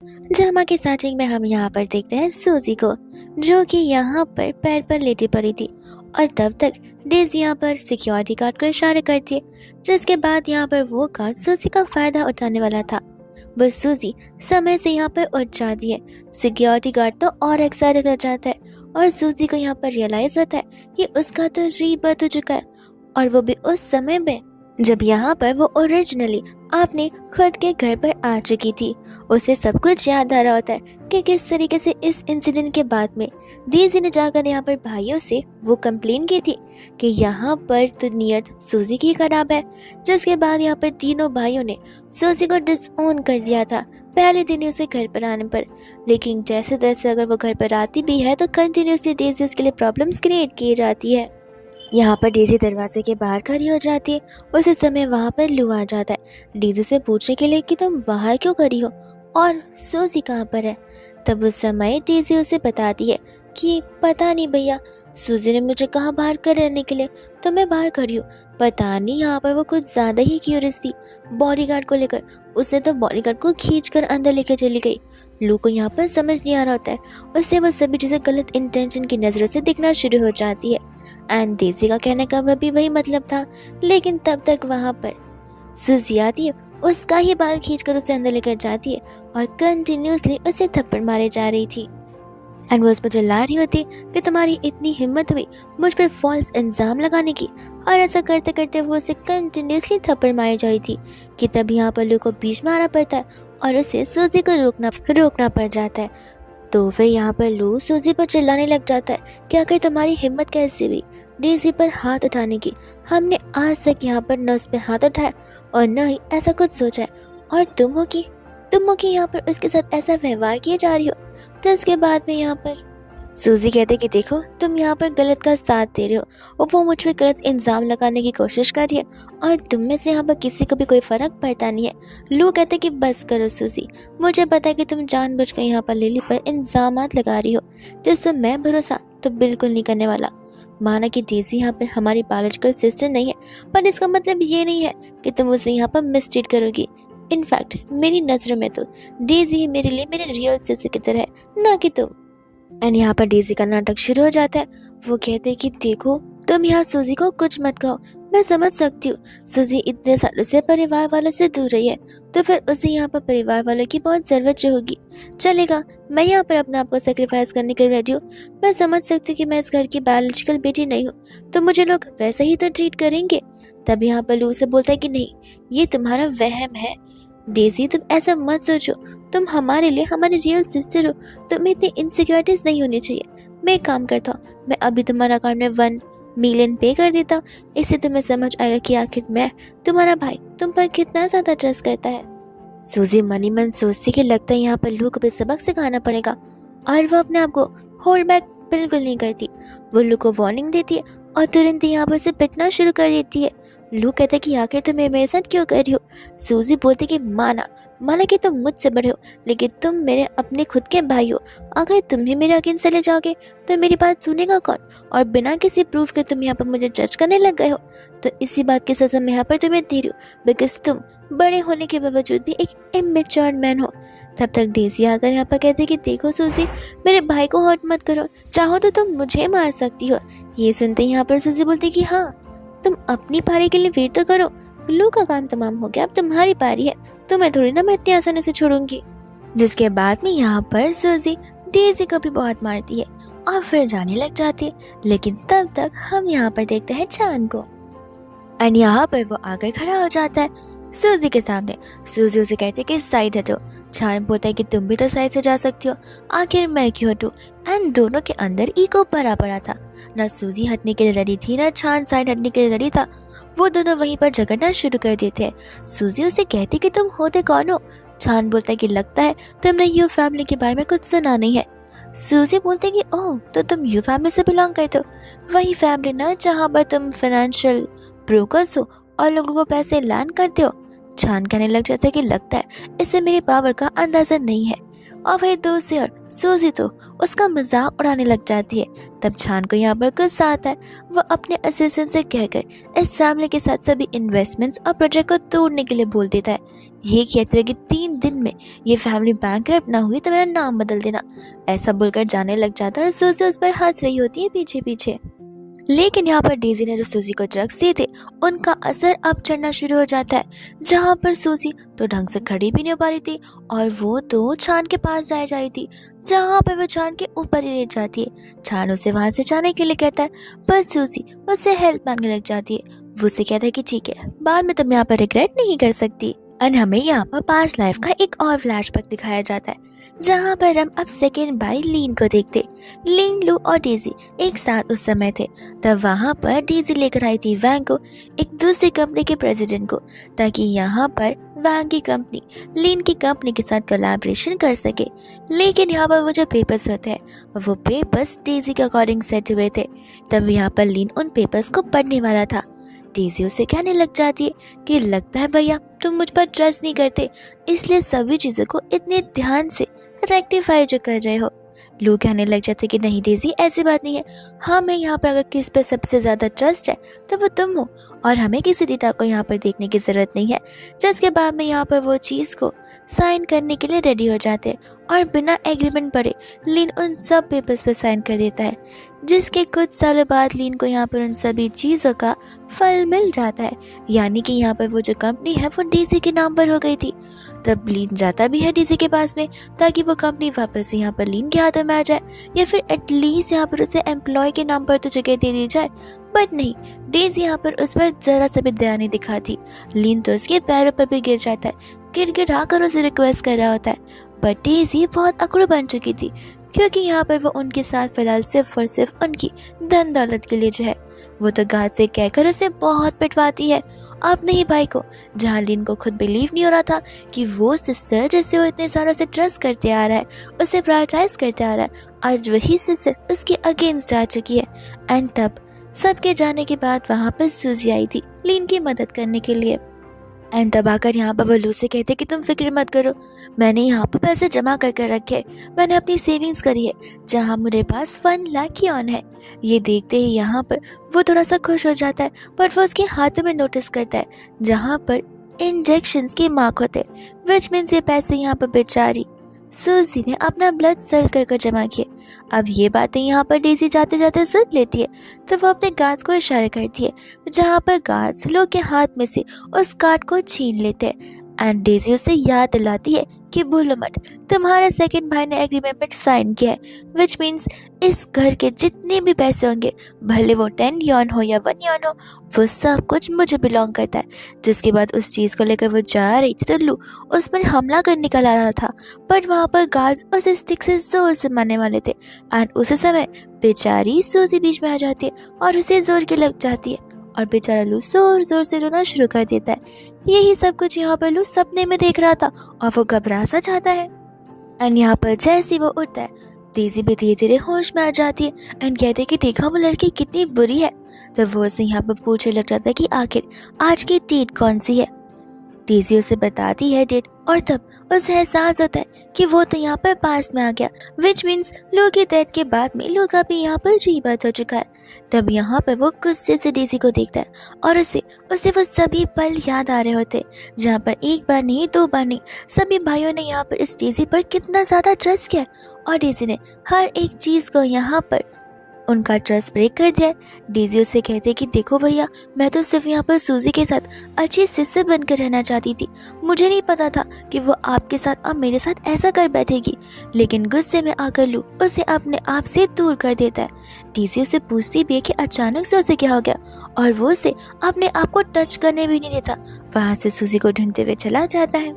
Drama के starting में हम यहाँ पर देखते हैं सूजी को, जो कि यहाँ पर पैर पर लेटी पड़ी थी और तब तक डेज़ी यहाँ पर सिक्योरिटी गार्ड को इशारा करती है, जिसके बाद यहाँ पर वो गार्ड सूजी का फायदा उठाने वाला था। बस सूजी समय से यहाँ पर उठ जाती है। सिक्योरिटी गार्ड तो और एक्साइटेड हो जाता है और सूजी को यहाँ पर रियलाइज होता है कि उसका तो रीबर्थ हो चुका है, और वो भी उस समय में जब यहाँ पर वो ओरिजिनली अपने खुद के घर पर आ चुकी थी। उसे सब कुछ याद आ रहा होता है कि किस तरीके से इस इंसिडेंट के बाद में डेज़ी ने जाकर यहाँ पर भाइयों से वो कंप्लेन की थी कि यहाँ पर तो नीयत सूजी की खराब है, जिसके बाद यहाँ पर तीनों भाइयों ने सूजी को डिसओन कर दिया था पहले दिन ही उसे घर पर आने पर। लेकिन जैसे तैसे अगर वो घर पर आती भी है तो कंटिन्यूसली डेज़ी उसके लिए प्रॉब्लम्स क्रिएट की जाती है। यहाँ पर डेज़ी दरवाजे के बाहर खड़ी हो जाती है। उसी समय वहाँ पर लू आ जाता है डेज़ी से पूछने के लिए कि तुम बाहर क्यों खड़ी हो और सूजी कहाँ पर है। तब उस समय डेज़ी उसे बताती है कि पता नहीं भैया, सूजी ने मुझे कहा बाहर कर रहने के लिए, तो मैं बाहर खड़ी हूँ। पता नहीं यहाँ पर वो कुछ ज़्यादा ही क्यूरियस थी बॉडीगार्ड को लेकर, उसने तो बॉडीगार्ड को खींच कर अंदर लेकर चली गई। लू को यहाँ पर समझ नहीं आ रहा होता है, उससे वो सभी चीज़ें गलत इंटेंशन की नज़रों से दिखना शुरू हो जाती है। एंड डेज़ी का कहने का भी वही मतलब था, लेकिन तब तक वहाँ पर सूजी आती है, उसका ही बाल खींचकर उसे अंदर लेकर जाती है और कंटिन्यूसली उसे थप्पड़ मारे जा रही थी। एंड वो उस पर चिल्ला रही होती कि तुम्हारी इतनी हिम्मत हुई मुझ पर फॉल्स इल्ज़ाम लगाने की, और ऐसा करते करते वो उसे कंटिन्यूसली थप्पड़ मारी जा रही थी कि तब यहाँ पर लू को बीच में आना पड़ता है और उसे सूजी को रोकना पड़ जाता है। तो फिर यहाँ पर लू सूजी पर चिल्लाने लग जाता है कि आखिर तुम्हारी हिम्मत कैसे हुई डेज़ी पर हाथ उठाने की। हमने आज तक यहाँ पर न उस पर हाथ उठाया और न ही ऐसा कुछ सोचा है, और तुम हो कि यहाँ पर उसके साथ ऐसा व्यवहार किए जा रही हो। तो इसके बाद में यहाँ पर सूजी कहते कि देखो तुम यहाँ पर गलत का साथ दे रहे हो और वो मुझ पर गलत इल्ज़ाम लगाने की कोशिश कर रही है, और तुम में से यहाँ पर किसी को भी कोई फ़र्क पड़ता नहीं है। लू कहते कि बस करो सूजी, मुझे पता है कि तुम जानबूझकर यहाँ पर लिली पर इल्ज़ामात लगा रही हो, जिस पर मैं भरोसा तो बिल्कुल नहीं करने वाला। माना कि डेज़ी यहाँ पर हमारी बायोलॉजिकल सिस्टर नहीं है, पर इसका मतलब ये नहीं है कि तुम उसे यहाँ पर मिसट्रीट करोगी। इनफैक्ट मेरी नज़रों में तो डेज़ी मेरे लिए मेरे रियल सिस्टर की तरह है, ना कि तुम। एंड यहाँ पर डेज़ी का नाटक शुरू हो जाता है। वो कहते हैं कि देखो तुम यहाँ सूजी को कुछ मत कहो, मैं समझ सकती हूँ सूजी इतने सालों से परिवार वालों से दूर रही है, तो फिर उसे यहाँ पर परिवार वालों की बहुत ज़रूरत जो होगी। चलेगा, मैं यहाँ पर अपने आप को सेक्रीफाइस करने के लिए रेडी हूँ। मैं समझ सकती हूँ कि मैं इस घर की बायोलॉजिकल बेटी नहीं हूँ, तो मुझे लोग वैसे ही तो ट्रीट करेंगे। तब यहाँ पर लू से बोलता है कि नहीं, ये तुम्हारा वहम है डेज़ी, तुम ऐसा मत सोचो, तुम हमारे लिए हमारी रियल सिस्टर हो, तुम्हें इतनी इनसिक्योरिटीज नहीं होनी चाहिए। मैं एक काम करता हूँ, मैं अभी तुम्हारा अकाउंट में 1 मिलियन पे कर देता हूँ, इससे तुम्हें समझ आएगा कि आखिर मैं तुम्हारा भाई तुम पर कितना ज़्यादा ट्रस्ट करता है। सूजी मनी मन सोचती कि लगता है यहाँ पर लू को भी सबक सिखाना पड़ेगा, और वो अपने आप को होल्ड बैक बिल्कुल नहीं करती। वो लू को वार्निंग देती है और तुरंत ही यहाँ पर से पिटना शुरू कर देती है। लू कहता है कि आखिर तुम मेरे साथ क्यों कर रही हो। सूजी बोलती कि माना कि तुम मुझसे बड़े हो, लेकिन तुम मेरे अपने खुद के भाई हो। अगर तुम ही मेरे अगेंस्ट चले जाओगे तो मेरी बात सुनेगा कौन, और बिना किसी प्रूफ के तुम यहाँ पर मुझे जज करने लग गए हो। तो इसी बात की सज़ा मैं यहाँ पर तुम्हें दे रही हूँ, बिकॉज तुम बड़े होने के बावजूद भी एक इमेच्योर मैन हो। तब तक डेज़ी आकर यहाँ पर कहते कि देखो सूजी, मेरे भाई को हर्ट मत करो, चाहो तो तुम मुझे मार सकती हो। ये सुनते ही यहाँ पर सूजी बोलती कि हाँ, तुम अपनी पारी के लिए वेट तो करो, लू का काम तमाम हो गया, अब तुम्हारी पारी है, तुम्हें थोड़ी ना मैं इतनी आसानी से छोड़ूंगी। जिसके बाद में यहाँ पर सूजी डेज़ी को भी बहुत मारती है और फिर जाने लग जाती है। लेकिन तब तक हम यहाँ पर देखते हैं चान को, एंड यहाँ पर वो आकर खड़ा हो जाता है सूजी के सामने। सूजी उसे कहती है कि साइड हटो। चान बोलता है कि तुम भी तो साइड से जा सकती हो, आखिर मैं क्यों हटूं। एंड दोनों के अंदर ईगो भरा पड़ा था, ना सूजी हटने के लिए रेडी थी, ना चान साइड हटने के लिए रेडी था। वो दोनों वहीं पर झगड़ना शुरू कर देते हैं। सूजी उसे कहती कि तुम होते कौन हो। चान बोलता है कि लगता है तुमने यू फैमिली के बारे में कुछ सुना नहीं है। सूजी बोलते कि ओह, तो तुम यू फैमिली से बिलोंग करते हो, वही फैमिली ना जहाँ पर तुम फाइनेंशियल ब्रोकर्स हो और लोगों को पैसे लैंड करते हो। चान कहने लग जाता है कि लगता है इससे मेरी पावर का अंदाजा नहीं है। और वही दूसरी ओर सूजी तो उसका मजाक उड़ाने लग जाती है। तब छान को यहाँ पर गुस्सा आता है। वो अपने असिस्टेंट से कहकर इस फैमिली के साथ सभी इन्वेस्टमेंट्स और प्रोजेक्ट को तोड़ने के लिए बोल देता है। ये कहते हैं कि 3 दिन में ये फैमिली बैंकरप्ट ना हुई तो मेरा नाम बदल देना। ऐसा बोलकर जाने लग जाता है और सूजी उस पर हंस रही होती है पीछे पीछे। लेकिन यहाँ पर डेजी ने जो सूजी को ड्रग्स दिए थे उनका असर अब चढ़ना शुरू हो जाता है, जहाँ पर सूजी तो ढंग से खड़ी भी नहीं हो पा रही थी और वो तो छान के पास जाए जा रही थी, जहाँ पर वो छान के ऊपर ही लेट जाती है। छान उसे वहां से जाने के लिए कहता है, पर सूजी उससे हेल्प मांगने लग जाती है। वो उसे कहता है कि ठीक है, बाद में तुम यहाँ पर रिग्रेट नहीं कर सकती। और हमें यहाँ पर पास्ट लाइफ का एक और फ्लैशबैक दिखाया जाता है, जहाँ पर हम अब सेकेंड बाय लीन को देखते। लीन, लू और डेजी एक साथ उस समय थे। तब वहाँ पर डेजी लेकर आई थी वैंग को, एक दूसरी कंपनी के प्रेसिडेंट को, ताकि यहाँ पर वैंग की कंपनी लीन की कंपनी के साथ कोलैबोरेशन कर सके। लेकिन यहाँ पर वो जो पेपर्स होते हैं वो पेपर्स डेजी के अकॉर्डिंग सेट हुए थे। तब यहाँ पर लीन उन पेपर्स को पढ़ने वाला था। डेजी उसे कहने लग जाती है कि लगता है भैया तुम मुझ पर ट्रस्ट नहीं करते, इसलिए सभी चीज़ों को इतने ध्यान से रेक्टिफाई जो कर रहे हो। लू कहने लग जाते कि नहीं डेजी, ऐसी बात नहीं है। हमें यहाँ पर अगर किस पे सबसे ज़्यादा ट्रस्ट है तो वो तुम हो, और हमें किसी डेटा को यहाँ पर देखने की ज़रूरत नहीं है। जिसके बाद में यहाँ पर वो चीज़ को साइन करने के लिए रेडी हो जाते हैं और बिना एग्रीमेंट पढ़े लीन उन सब पेपर्स पर साइन कर देता है। जिसके कुछ सालों बाद लीन को यहाँ पर उन सभी चीज़ों का फल मिल जाता है, यानी कि यहाँ पर वो जो कंपनी है वो डेजी के नाम पर हो गई थी। तब लीन जाता भी है डेजी के पास में, ताकि वो कंपनी वापस यहाँ पर लीन के हाथों में आ जाए, या फिर एटलीस्ट यहाँ पर उसे एम्प्लॉय के नाम पर तो जगह दे दी जाए। बट नहीं, डेजी यहाँ पर उस पर जरा सा भी दया नहीं दिखाती। लीन तो उसके पैरों पर भी गिर जाता है, गिड़गिड़ा कर उसे रिक्वेस्ट कर रहा होता है। बट डेजी बहुत अकड़ बन चुकी थी, क्योंकि यहाँ पर वो उनके साथ फिलहाल सिर्फ और सिर्फ उनकी धन दौलत के लिए जो है। वो तो गार्ड से कहकर उसे बहुत पिटवाती है अपने ही भाई को, जहाँ लीन को खुद बिलीव नहीं हो रहा था कि वो सिस्टर जिससे वो इतने सालों से ट्रस्ट करते आ रहा है, उसे प्रायोरिटाइज करते आ रहा है, आज वही सिस्टर उसके अगेंस्ट आ चुकी है। एंड तब सबके जाने के बाद वहाँ पर सूजी आई थी लीन की मदद करने के लिए। एंड तब आकर यहाँ पर वो लू से कहते कि तुम फिक्र मत करो, मैंने यहाँ पर पैसे जमा कर कर रखे, मैंने अपनी सेविंग्स करी है, जहाँ मेरे पास 1 लाख की ऑन है। ये देखते ही यहाँ पर वो थोड़ा सा खुश हो जाता है, बट वो उसके हाथों में नोटिस करता है जहाँ पर इंजेक्शंस के मार्क होते, विच मीन्स ये पैसे यहाँ पर बेचारी सूजी ने अपना ब्लड सेल कर कर जमा किए। अब ये बातें यहाँ पर डेजी जाते जाते सुन लेती है, तो वो अपने गार्ड्स को इशारा करती है, जहाँ पर गार्ड्स लोग के हाथ में से उस कार्ड को छीन लेते हैं। एंड डेजी उसे याद दिलाती है कि भूलो मत, तुम्हारे सेकंड भाई ने एग्रीमेंट में साइन किया है, विच मीन्स इस घर के जितने भी पैसे होंगे, भले वो 10 यॉन हो या 1 यॉन हो, वो सब कुछ मुझे बिलोंग करता है। जिसके बाद उस चीज़ को लेकर वो जा रही थी तो लू उस पर हमला करने का ला रहा था, बट वहाँ पर गार्ड्स उसे स्टिक से जोर से मारने वाले थे। एंड उसी समय बेचारी सूजी बीच में आ जाती है और उसे जोर के लग जाती है, और बेचारा लू जोर जोर से रोना शुरू कर देता है। यही सब कुछ यहाँ पर लू सपने में देख रहा था और वो घबरा सा जाता है। एंड यहाँ पर जैसे ही वो उठता है, डेजी भी धीरे धीरे होश में आ जाती है एंड कहते हैं कि देखा वो लड़की कितनी बुरी है। तो वो उसे यहाँ पर पूछने लग जाता है कि आखिर आज की डेट कौन सी है। डेजी उसे बताती है डेट, और तब उसे एहसास होता है कि वो तो यहाँ पर पास में आ गया, विच मीन्स लोग की डेथ के बाद में लोग अभी यहाँ पर रीबर्थ हो चुका है। तब यहाँ पर वो गुस्से से डेजी को देखता है और उसे वो सभी पल याद आ रहे होते, जहाँ पर एक बार नहीं 2 बार नहीं, सभी भाइयों ने यहाँ पर इस डेजी पर कितना ज़्यादा ट्रस्ट किया, और डेजी ने हर एक चीज़ को यहाँ पर उनका ट्रस्ट ब्रेक कर दिया। डेजी उसे कहते कि देखो भैया, मैं तो सिर्फ यहाँ पर सूजी के साथ अच्छी सिस्टर बनकर रहना चाहती थी, मुझे नहीं पता था कि वो आपके साथ और मेरे साथ ऐसा कर बैठेगी। लेकिन गुस्से में आकर लू उसे अपने आप से दूर कर देता है। डेजी उसे पूछती भी है कि अचानक से उसे क्या हो गया, और वो उसे अपने आप को टच करने भी नहीं देता, वहाँ से सूजी को ढूंढते हुए चला जाता है।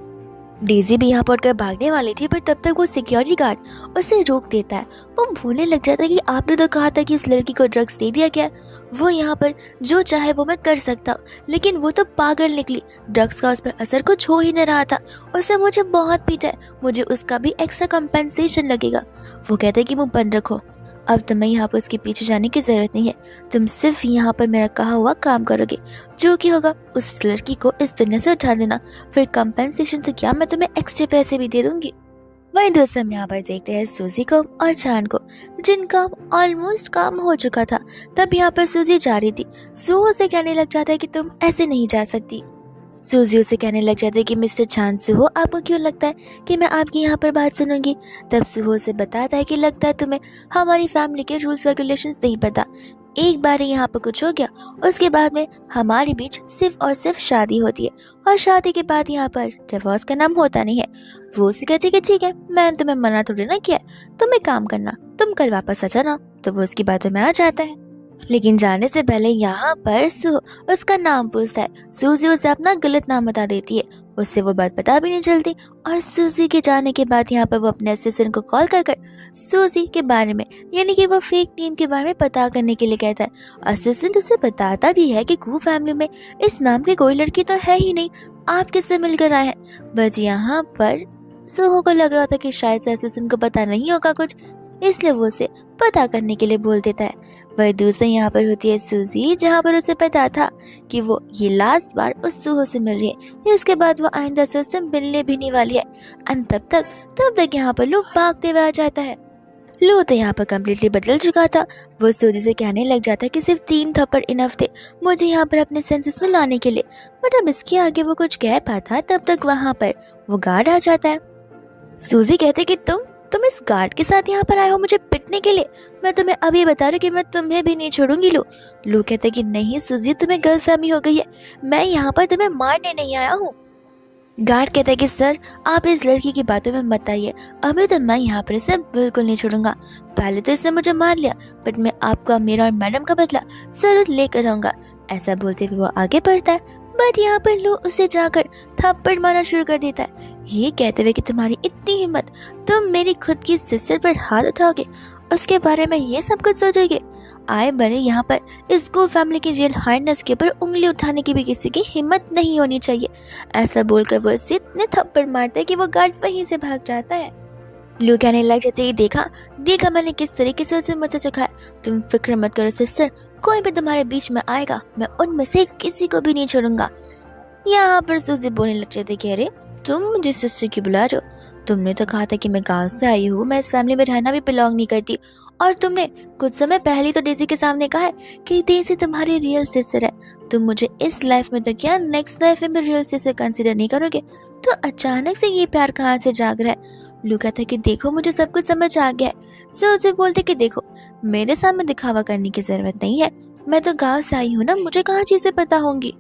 डेजी भी यहाँ पर उठकर भागने वाली थी, पर तब तक वो सिक्योरिटी गार्ड उसे रोक देता है। वो भूलने लग जाता है कि आपने तो कहा था कि उस लड़की को ड्रग्स दे दिया गया, वो यहाँ पर जो चाहे वो मैं कर सकता हूँ, लेकिन वो तो पागल निकली, ड्रग्स का उस पर असर कुछ हो ही नहीं रहा था, उसने मुझे बहुत पीटा है, मुझे उसका भी एक्स्ट्रा कंपेंसेशन लगेगा। वो कहते हैं कि मुँह बंद रखो, अब तुम्हें यहाँ पर उसके पीछे जाने की ज़रूरत नहीं है, तुम सिर्फ यहाँ पर मेरा कहा हुआ काम करोगे, जो कि होगा उस लड़की को इस दुनिया से उठा देना, फिर कंपेंसेशन तो क्या, मैं तुम्हें एक्स्ट्रा पैसे भी दे दूँगी। वहीं दूसरे हम यहाँ पर देखते हैं सूजी को और चान को, जिनका ऑलमोस्ट काम हो चुका था। तब यहाँ पर सूजी जा रही थी। सूहो से कहने लग जाता है कि तुम ऐसे नहीं जा सकती। सूजी उसे कहने लग जाती है कि मिस्टर चान, सूहो आपको क्यों लगता है कि मैं आपकी यहाँ पर बात सुनूंगी। तब सूहो से बताता है कि लगता है तुम्हें हमारी फैमिली के रूल्स रेगुलेशंस नहीं पता। एक बार यहाँ पर कुछ हो गया, उसके बाद में हमारे बीच सिर्फ और सिर्फ शादी होती है, और शादी के बाद यहाँ पर डिवोर्स का नाम होता नहीं है। वो उसे कहती है कि ठीक है, मैंने तुम्हें मना थोड़ी ना किया, तुम एक काम करना, तुम कल वापस आ जाना। तो वो उसकी बातों में आ जाता है। लेकिन जाने से पहले यहाँ पर उसका नाम पूछता है। सूजी उसे अपना गलत नाम बता देती है, उससे वो बात पता भी नहीं चलती। और सूजी के जाने के बाद यहाँ पर वो अपने असिस्टेंट को कॉल कर सूजी के बारे में, यानी कि वो फेक नेम के बारे में पता करने के लिए कहता है। असिस्टेंट उसे बताता भी है कि कू फैमिली में इस नाम की कोई लड़की तो है ही नहीं, आप किससे मिलकर आए हैं। बट यहाँ पर सूहो को लग रहा था कि शायद से असिस्टेंट को पता नहीं होगा कुछ, इसलिए वो उसे पता करने के लिए बोल देता है। वह दूसरे यहाँ पर होती है सूजी, जहाँ पर उसे पता था कि वो ये लास्ट बार उस सूहो से मिल रही है, इसके बाद वो आइंदा से उससे मिलने भी नहीं वाली है। और तब तक यहाँ पर लू भागते हुए आ जाता है। लू तो यहाँ पर कम्प्लीटली बदल चुका था। वो सूजी से कहने लग जाता है कि सिर्फ 3 थप्पड़ इनफ थे मुझे यहाँ पर अपने सेंसेस में लाने के लिए। बट अब इसके आगे वो कुछ कह पाता, तब तक वहाँ पर वो गार्ड आ जाता है। सूजी कहते कि तुम इस गार्ड के साथ यहाँ पर आए हो मुझे पिटने के लिए। मैं तुम्हें अभी बता रही हूँ कि मैं तुम्हें भी नहीं छोड़ूंगी। लू कहते कि नहीं सूजी, तुम्हें गलतफहमी हो गई है, मैं यहाँ पर तुम्हें मारने नहीं आया हूँ। गार्ड कहता है कि सर आप इस लड़की की बातों में मत आइए, अभी तो मैं यहाँ पर इसे बिल्कुल नहीं छोड़ूंगा। पहले तो इसने मुझे मार लिया, बट मैं आपका, मेरा और मैडम का बदला जरूर लेकर आऊंगा। ऐसा बोलते हुए वो आगे बढ़ता है। बट यहाँ पर लू उसे जाकर थप्पड़ मारना शुरू कर देता है, ये कहते हुए कि तुम्हारी इतनी हिम्मत, तुम मेरी खुद की सिस्टर पर हाथ उठाओगे, उसके बारे में ये सब कुछ सोचोगे। आए बने यहाँ पर इस गो फैमिली की रियल हाइनेस के ऊपर उंगली उठाने की भी किसी की हिम्मत नहीं होनी चाहिए। ऐसा बोलकर वो इसे इतने थप्पड़ मारता है कि वो गार्ड वहीं से भाग जाता है। लू कहने लग जाते हैं, देखा मैंने किस तरीके से उसे मुझसे चखाया। तुम फिक्र मत करो सिस्टर, कोई भी तुम्हारे बीच में आएगा, मैं उनमें से किसी को भी नहीं छोड़ूंगा। यहाँ पर सूजी बोलने लग जाते कि अरे तुम मुझे सिस्टर की बुला रहे हो, तुमने तो कहा था कि मैं गांव से आई हूँ, मैं इस फैमिली में रहना भी बिलोंग नहीं करती। और तुमने कुछ समय पहले तो डेजी के सामने कहा है कि डेजी तुम्हारी रियल सिस्टर है। तुम मुझे इस लाइफ में तो क्या, नेक्स्ट लाइफ में भी रियल सिस्टर कंसीडर नहीं करोगे। तो अचानक से ये प्यार कहाँ से जाग रहा है। लू कहता है कि देखो मुझे सब कुछ समझ आ गया है। सूजी बोलते कि देखो मेरे सामने दिखावा करने की जरूरत नहीं है, मैं तो गाँव से आई हूँ ना, मुझे कहाँ चीजें पता होंगी।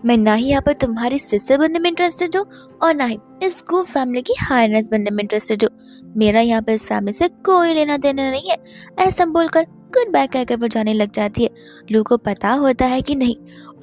मैं ना ही यहाँ पर तुम्हारी सिस्टर बनने में इंटरेस्टेड हूँ और ना ही इस गो फैमिली की हायरनेस बनने में इंटरेस्टेड हूँ। मेरा यहाँ पर इस फैमिली से कोई लेना देना नहीं है। ऐसा बोलकर गुड बाय कहकर वो जाने लग जाती है। लू को पता होता है कि नहीं,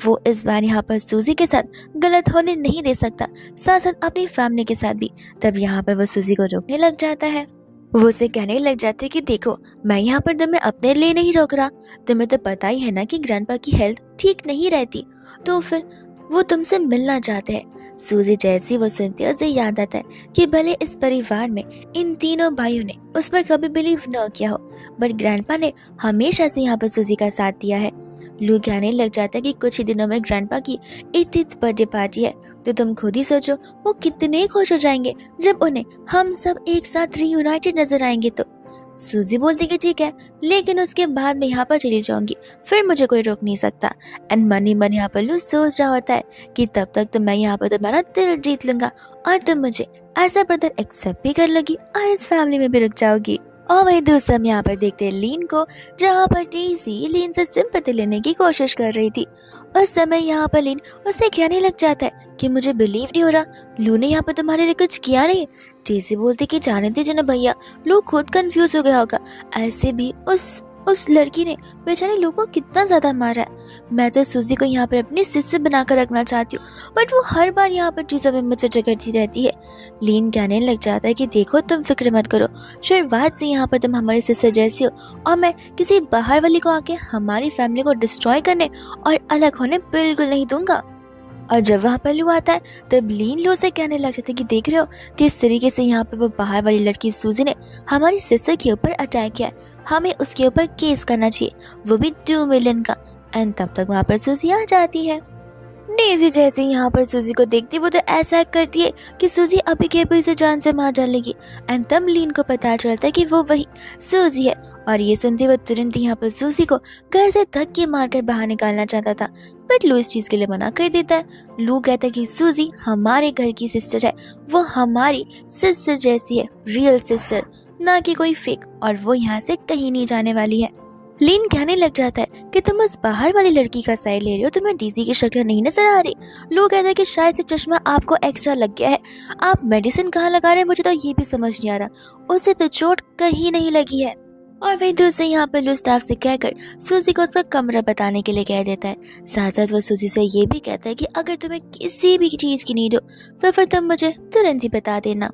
वो इस बार यहाँ पर सूजी के साथ गलत होने नहीं दे सकता, साथ साथ अपनी फैमिली के साथ भी। तब यहाँ पर वो सूजी को रोकने लग जाता है। वो उसे कहने लग जाते कि देखो मैं यहाँ पर तुम्हें अपने लिए नहीं रोक रहा, तुम्हें तो पता ही है ना कि ग्रैंडपा की हेल्थ ठीक नहीं रहती, तो फिर वो तुमसे मिलना चाहते हैं। सूजी जैसी वो सुनती है उसे याद आता है कि भले इस परिवार में इन तीनों भाइयों ने उस पर कभी बिलीव न किया हो, बट ग्रैंडपा ने हमेशा से यहाँ पर सूजी का साथ दिया है। लू कहने लग जाता है कि कुछ ही दिनों में ग्रैंडपा की 80th बर्थडे पार्टी है, तो तुम खुद ही सोचो वो कितने खुश हो जाएंगे जब उन्हें हम सब एक साथ रीयूनाइटेड नजर आएंगे। तो सूजी बोलती कि ठीक है, लेकिन उसके बाद मैं यहाँ पर चली जाऊंगी, फिर मुझे कोई रोक नहीं सकता। एंड मनी मन यहाँ पर लू सोच रहा होता है कि तब तक तो मैं यहाँ पर तुम्हारा दिल जीत लूंगा और तुम मुझे एज अ ब्रदर एक्सेप्ट भी कर लोगी और इस फैमिली में भी रुक जाओगी। और वही दूसरा हम यहाँ पर देखते हैं लीन को, जहाँ पर डेजी लीन से सिंपैथी लेने की कोशिश कर रही थी। उस समय यहाँ पर लीन उसे कहने लग जाता है कि मुझे बिलीव नहीं हो रहा, लू ने यहाँ पर तुम्हारे लिए कुछ किया नहीं। डेजी बोलती कि जाने दीजिए ना भैया, लू खुद कंफ्यूज हो गया होगा, ऐसे भी उस लड़की ने बेचारे लोग को कितना ज्यादा मारा है। मैं तो सूजी को यहाँ पर अपनी सिस्टर बनाकर रखना चाहती हूँ, बट वो हर बार यहाँ पर चीजों में मुझसे झगड़ती रहती है। लीन कहने लग जाता है कि देखो तुम फिक्र मत करो, शुरुआत से यहाँ पर तुम हमारी सिस्टर जैसी हो और मैं किसी बाहर वाली को आके हमारी फैमिली को डिस्ट्रॉय करने और अलग होने बिल्कुल नहीं दूंगा। और जब वहाँ पर लू आता है तब लीन लू से कहने लग जाते कि देख रहे हो किस तरीके से यहाँ पे वो बाहर वाली लड़की सूजी ने हमारी सिस्टर के ऊपर अटैक किया है, हमें उसके ऊपर केस करना चाहिए, वो भी 2 मिलियन का। एंड तब तक वहाँ पर सूजी आ जाती है। डेज़ी जैसे ही यहाँ पर सूजी को देखती है वो तो ऐसा एक्ट करती है कि सूजी अभी के अभी उसे जान से मार डालेगी। एंड तब लीन को पता चलता है कि वो वही सूजी है और ये सुनते वो तुरंत यहाँ पर सूजी को घर से धक्के मारकर बाहर निकालना चाहता था, बट लू इस चीज के लिए मना कर देता है। लू कहता है कि सूजी हमारे घर की सिस्टर है, वो हमारी सिस्टर जैसी है, रियल सिस्टर, ना कि कोई फेक, और वो यहाँ से कहीं नहीं जाने वाली है। लीन कहने लग जाता है कि तुम उस बाहर वाली लड़की का साइड ले रहे हो, तुम्हें डेज़ी की शक्ल नहीं नजर आ रही। लोग कहते हैं कि शायद से चश्मा आपको एक्स्ट्रा लग गया है, आप मेडिसिन कहाँ लगा रहे हैं मुझे तो ये भी समझ नहीं आ रहा, उसे तो चोट कहीं नहीं लगी है। और वही दूसरे यहाँ पर लो स्टाफ से कहकर सूजी को उसका कमरा बताने के लिए कह देता है। साथ साथ वो सूजी से ये भी कहता है कि अगर तुम्हें किसी भी चीज की नीड हो तो फिर तुम मुझे तुरंत ही बता देना।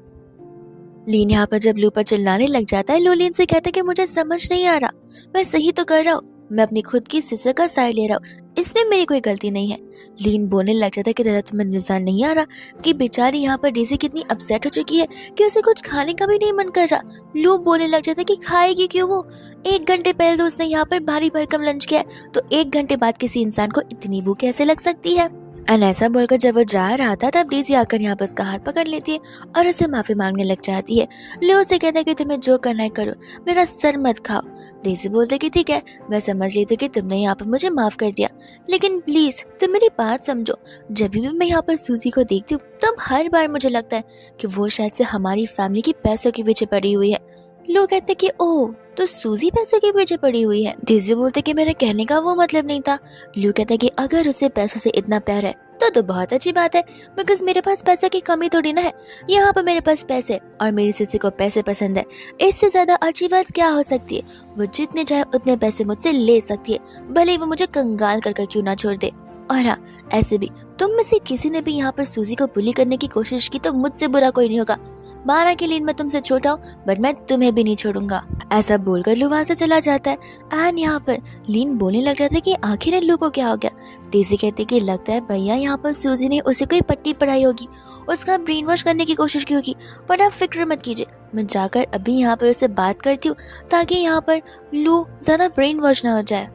लीन यहाँ पर जब लू पर चिल्लाने लग जाता है, लो लीन से कहता है कि मुझे समझ नहीं आ रहा, मैं सही तो कर रहा हूँ, मैं अपनी खुद की सिस्टर का साइड ले रहा हूँ, इसमें मेरी कोई गलती नहीं है। लीन बोलने लग जाता है कि दादा तुम्हें नजर नहीं आ रहा कि बेचारी यहाँ पर डेज़ी कितनी अपसेट हो चुकी है कि उसे कुछ खाने का भी नहीं मन कर रहा। लू बोलने लग जाता है कि खाएगी क्यों वो, 1 घंटे पहले तो उसने यहाँ पर भारी भरकम लंच किया है, तो 1 घंटे बाद किसी इंसान को इतनी भूख कैसे लग सकती है। एंड ऐसा बोलकर जब वो जा रहा था तब डेज़ी आकर यहाँ पर उसका हाथ पकड़ लेती है और उसे माफी मांगने लग जाती है। लियो उसे कहता है कि तुम्हें जो करना है करो, मेरा सर मत खाओ। डेज़ी बोलते कि ठीक है, मैं समझ लेती हूँ कि तुमने यहाँ पर मुझे माफ कर दिया, लेकिन प्लीज तुम मेरी बात समझो, जब भी मैं यहाँ पर सूजी को देखती हूँ तब हर बार मुझे लगता है कि वो शायद से हमारी फैमिली की पैसों के पीछे पड़ी हुई है। लोग कहते कि ओह तो सूजी पैसों के पीछे पड़ी हुई है। डेज़ी बोलते कि मेरे कहने का वो मतलब नहीं था। लू कहता कि अगर उसे पैसों से इतना प्यार है तो बहुत अच्छी बात है, बिकॉज मेरे पास पैसे की कमी थोड़ी ना है, यहाँ पर मेरे पास पैसे और मेरी सिस्टर को पैसे पसंद है, इससे ज्यादा अच्छी बात क्या हो सकती है। वो जितने चाहे उतने पैसे मुझसे ले सकती है, भले वो मुझे कंगाल कर क्यों ना छोड़ दे। और हाँ, ऐसे भी तुम में से किसी ने भी यहाँ पर सूजी को बुली करने की कोशिश की तो मुझसे बुरा कोई नहीं होगा। माना कि लीन मैं तुमसे छोटा हूँ बट मैं तुम्हें भी नहीं छोड़ूंगा। ऐसा बोलकर लू वहां से चला जाता है। एंड यहाँ पर लीन बोलने लग जाता है कि आखिर लू को क्या हो गया। डेज़ी कहती कि लगता है भैया यहाँ पर सूजी ने उसे कोई पट्टी पढ़ाई होगी, उसका ब्रेन वॉश करने की कोशिश की होगी, बट आप फिक्र मत कीजिए, मैं जाकर अभी यहाँ पर उससे बात करती हूँ ताकि यहाँ पर लू ज्यादा ब्रेन वॉश ना हो जाए।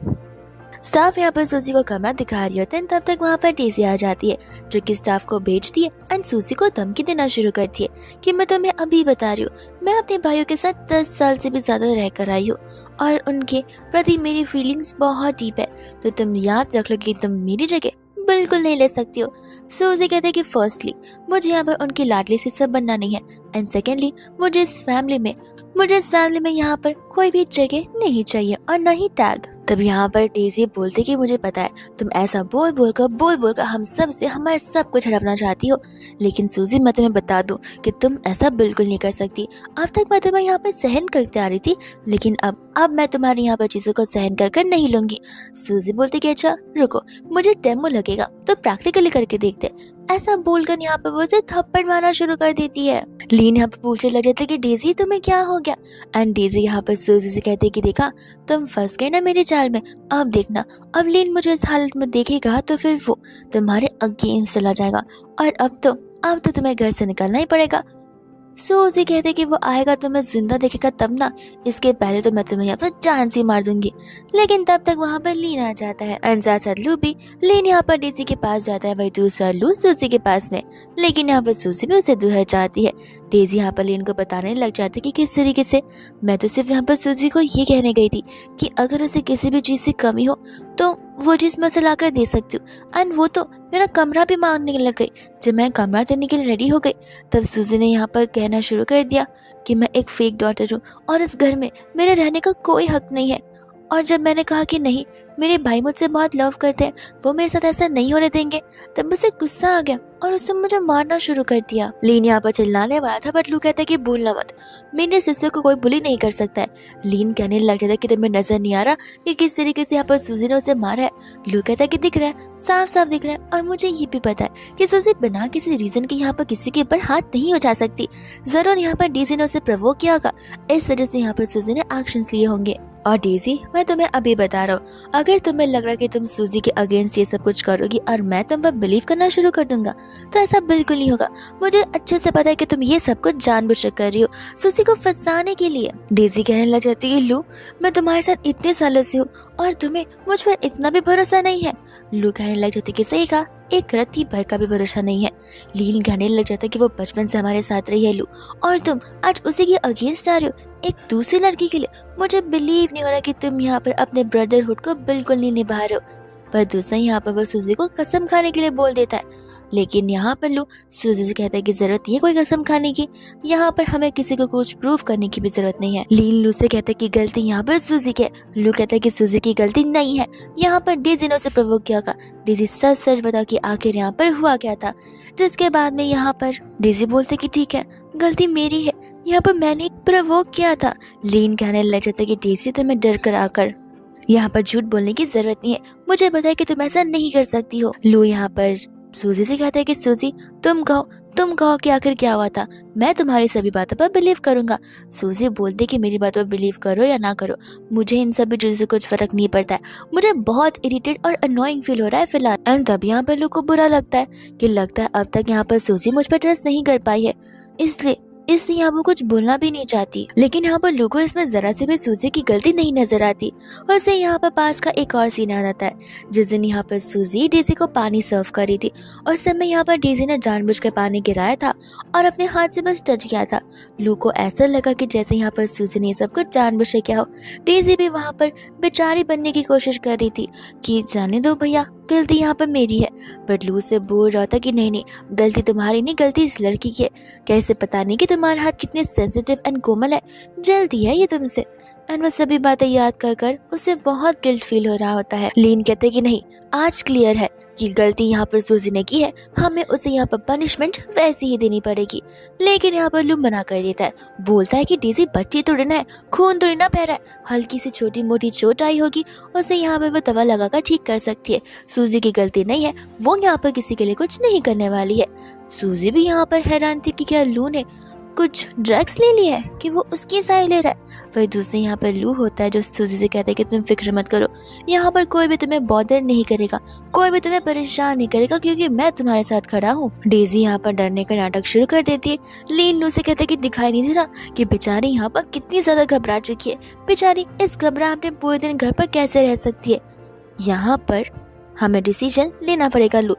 स्टाफ यहाँ पर सूजी को कमरा दिखा रही होते हैं, तब तक वहाँ पर डेज़ी आ जाती है जो कि स्टाफ को भेजती है एंड सूजी को धमकी देना शुरू करती है कि मैं तुम्हें अभी बता रही हूँ, मैं अपने भाइयों के साथ 10 साल से भी ज्यादा रह कर आई हूँ और उनके प्रति मेरी फीलिंग्स बहुत डीप है, तो तुम याद रख लो कि तुम मेरी जगह बिल्कुल नहीं ले सकती हो। सूजी कहते हैं कि फर्स्टली मुझे यहाँ पर उनकी लाडली सिस्टर बनना नहीं है एंड सेकेंडली मुझे इस फैमिली में यहाँ पर कोई भी जगह नहीं चाहिए और न ही टैग। तब यहाँ पर डेज़ी बोलते कि मुझे पता है तुम ऐसा बोल बोलकर हम सब से हमारे सब कुछ हड़पना चाहती हो, लेकिन सूजी मैं तुम्हें बता दूं कि तुम ऐसा बिल्कुल नहीं कर सकती। अब तक मैं तुम्हें यहाँ पर सहन करते आ रही थी, लेकिन अब मैं तुम्हारी यहाँ पर चीजों को सहन कर नहीं लूंगी। सूजी बोलती कि अच्छा रुको, मुझे डेमो लगेगा तो प्रैक्टिकली करके देखते। ऐसा बोलकर यहाँ पर वो उसे थप्पड़ मारना शुरू कर देती है। लीन यहाँ पर पूछने लग जाती है कि डेज़ी तुम्हें क्या हो गया। एंड डेज़ी यहाँ पर सूजी से कहती है कि देखा तुम फंस गए ना मेरे जाल में, अब देखना अब लीन मुझे इस हालत में देखेगा तो फिर वो तुम्हारे अगेंस्ट चला जाएगा और अब तो तुम्हें घर से निकलना ही पड़ेगा। सूजी कहते कि वो आएगा तो मैं जिंदा देखेगा तब ना, इसके पहले तो मैं तुम्हें यहाँ पर जान से मार दूंगी। लेकिन तब तक वहाँ पर लीन आ जाता है एंड साथ साथ लू भी। लीन यहाँ पर डेज़ी के पास जाता है, वही दूसरा लू सूजी के पास में, लेकिन यहाँ पर सूजी भी उसे दूर चाहती है। डेज़ी यहाँ पर लीन को बताने लग जाती है कि किस तरीके से मैं तो सिर्फ यहाँ पर सूजी को ये कहने गई थी कि अगर उसे किसी भी चीज से कमी हो तो वो चीज मैं उसे लाकर दे सकती हूँ। एंड वो तो मेरा कमरा भी मांगने लग गई। जब मैं कमरा देने के लिए रेडी हो गई तब सूजी ने यहाँ पर कहना शुरू कर दिया कि मैं एक फेक डॉटर हूँ और इस घर में मेरे रहने का कोई हक नहीं है। और जब मैंने कहा कि नहीं, मेरे भाई मुझसे बहुत लव करते हैं, वो मेरे साथ ऐसा नहीं होने देंगे, तब उसे गुस्सा आ गया और उसने मुझे मारना शुरू कर दिया। लीन यहाँ पर चिल्लाने वाला था बट लू कहता है कि भूलना मत, मेरे सिस्टर को कोई बुली नहीं कर सकता है। लीन कहने लग जाता है कि तुम्हें नजर नहीं आ रहा कि किस तरीके से यहाँ पर सूजी ने उसे मारा है। लू कहता है कि दिख रहा है, साफ साफ दिख रहा है, और मुझे ये भी पता है कि सूजी बिना किसी रीजन के यहाँ पर किसी के ऊपर हाथ नहीं उठा सकती। जरूर यहाँ पर डेज़ी ने उसे प्रवोक किया होगा, इस वजह से यहाँ पर सूजी ने एक्शन लिए होंगे। और डेज़ी मैं तुम्हें अभी बता रहा हूँ, अगर तुम्हें लग रहा है कि तुम सूजी के अगेंस्ट ये सब कुछ करोगी और मैं तुम पर बिलीव करना शुरू कर दूंगा तो ऐसा बिल्कुल नहीं होगा। मुझे अच्छे से पता है कि तुम ये सब कुछ जानबूझकर कर रही हो सूजी को फंसाने के लिए। डेज़ी कहने लग जाती है लू मैं तुम्हारे साथ इतने सालों से हूँ और तुम्हें मुझ पर इतना भी भरोसा नहीं है। लू कहने लग जाती कि सही कहा, एक रत्ती भर का भी भरोसा नहीं है। लीन कहने लग जाता है कि वो बचपन से हमारे साथ रही है लू, और तुम आज उसी के अगेंस्ट आ रहे हो एक दूसरी लड़की के लिए। मुझे बिलीव नहीं हो रहा कि तुम यहाँ पर अपने ब्रदरहुड को बिल्कुल नहीं निभा रहे हो। पर दूसरा यहाँ पर वो सूजी को कसम खाने के लिए बोल देता है, लेकिन यहाँ पर लू सूजी से कहता है कि जरूरत नहीं है कोई कसम खाने की, यहाँ पर हमें किसी को कुछ प्रूव करने की भी जरूरत नहीं है। लीन लू से कहता है कि गलती यहाँ पर सूजी की है। लू कहता है कि सूजी की गलती नहीं है, यहाँ पर डेजी ने उसे प्रोवोक किया होगा। डेजी सच सच बता कि आखिर यहाँ पर हुआ क्या था। जिसके बाद में यहाँ पर डेजी बोलते कि ठीक है गलती मेरी है, यहाँ पर मैंने प्रोवोक किया था। लीन कहने लग जाता है कि डेजी तुम्हें डर कर आकर यहाँ पर झूठ बोलने की जरूरत नहीं है, मुझे पता है कि तुम ऐसा नहीं कर सकती हो। लू यहाँ पर सूजी से कहता है कि सूजी तुम कहो कि आखिर क्या हुआ था, मैं तुम्हारी सभी बातों पर बिलीव करूंगा। सूजी बोलती कि मेरी बातों पर बिलीव करो या ना करो, मुझे इन सभी चीजों से कुछ फर्क नहीं पड़ता है, मुझे बहुत इरिटेट और अनोइंग फील हो रहा है फिलहाल। एंड तब यहाँ पर लोग को बुरा लगता है कि लगता है अब तक यहाँ पर सूजी मुझ पर ट्रस्ट नहीं कर पाई है, इसलिए यहाँ वो कुछ बोलना भी नहीं चाहती। लेकिन यहाँ पर लोगों इसमें जरा से भी सूजी की गलती नहीं नजर आती। और उसे यहाँ पर पास का एक और सीन आ जाता है, जिस दिन यहाँ पर सूजी डेजी को पानी सर्व कर रही थी और समय यहाँ पर डेजी ने जानबूझकर पानी गिराया था और अपने हाथ से बस टच किया था। लू को ऐसा लगा कि जैसे यहाँ पर सूजी ने सब कुछ जानबूझ के किया हो। डेजी भी वहाँ पर बेचारी बनने की कोशिश कर रही थी कि जाने दो भैया गलती यहाँ पर मेरी है, बट लू से बोल रहा था कि नहीं गलती तुम्हारी नहीं, गलती इस लड़की की है। कैसे पता नहीं कि तुम्हारा हाथ कितने सेंसिटिव एंड कोमल है, जल्दी है ये तुमसे। एंड वो सभी बातें याद कर कर उसे बहुत गिल्ट फील हो रहा होता है। लीन कहते कि नहीं आज क्लियर है कि गलती यहाँ पर सूजी ने की है, हमें उसे यहाँ पर पनिशमेंट वैसी ही देनी पड़ेगी। लेकिन यहाँ पर लू मना कर देता है, बोलता है कि डेजी बच्ची थोड़ी ना है, खून थोड़ी ना बह रहा है, हल्की सी छोटी मोटी चोट आई होगी उसे यहाँ पर वो दवा लगाकर ठीक कर सकती है। सूजी की गलती नहीं है, वो यहाँ पर किसी के लिए कुछ नहीं करने वाली है। सूजी भी यहाँ पर हैरान थी कि क्या लू ने कुछ ड्रग्स ले लिया है कि वो उसकी साइड ले रहा है। वही दूसरे यहाँ पर लू होता है जो सूजी से कहता है कि तुम फिक्र मत करो, यहाँ पर कोई भी तुम्हें बॉदर नहीं करेगा, कोई भी तुम्हें परेशान नहीं करेगा क्योंकि मैं तुम्हारे साथ खड़ा हूँ। डेजी यहाँ पर डरने का नाटक शुरू कर देती है। लीन लू से कहता है कि दिखाई नहीं दे रहा कि बेचारी यहाँ पर कितनी ज्यादा घबरा चुकी है, बेचारी इस घबराहट में पूरे दिन घर पर कैसे रह सकती है। यहाँ पर हमें डिसीजन लेना पड़ेगा। लू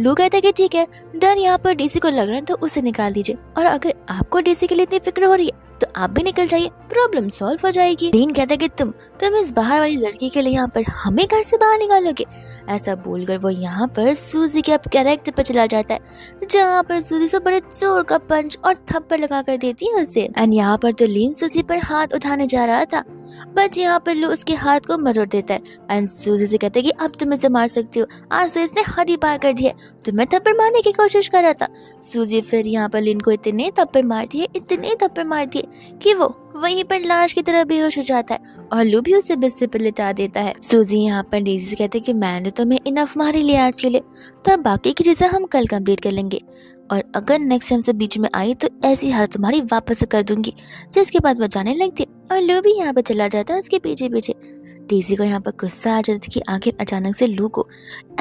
कहता है कि ठीक है, डर यहाँ पर डीसी को लग रहा है तो उसे निकाल दीजिए, और अगर आपको डीसी के लिए इतनी फिक्र हो रही है तो आप भी निकल जाइए, प्रॉब्लम सॉल्व हो जाएगी। डीन कहता है कि तुम इस बाहर वाली लड़की के लिए यहाँ पर हमें घर से बाहर निकालोगे। ऐसा बोलकर वो यहाँ पर सूजी के कैरेक्टर पर चला जाता है, जहाँ पर सूजी से बड़े जोर का पंच और थप्पड़ लगा कर देती है उसे। एंड यहाँ पर तो लीन सूजी पर हाथ उठाने जा रहा था, बट यहाँ पर लू उसके हाथ को मरोड़ देता है। एंड सूजी से कहते हैं कि अब तुम इसे मार सकती हो, आज तो इसने हद ही पार कर दी है, तुम्हें थप्पड़ मारने की कोशिश कर रहा था। सूजी फिर यहाँ पर लिन को इतने थप्पड़ मार दिए कि वो वहीं पर लाश की तरह बेहोश हो जाता है और लू भी उसे बिस्तर पर लिटा देता है। सूजी यहाँ पर डेजी से कहते हैं कि मैंने तुम्हें इनफ मार ही लिया आज के लिए, तो अब बाकी की चीजें हम कल कंप्लीट कर लेंगे, और अगर नेक्स्ट टाइम से बीच में आई तो ऐसी हार तुम्हारी वापस कर दूंगी। जिसके बाद वो जाने लगती है और लू भी यहाँ पर चला जाता है उसके पीछे पीछे। डेजी को यहाँ पर गुस्सा आ जाती कि आखिर अचानक से लू को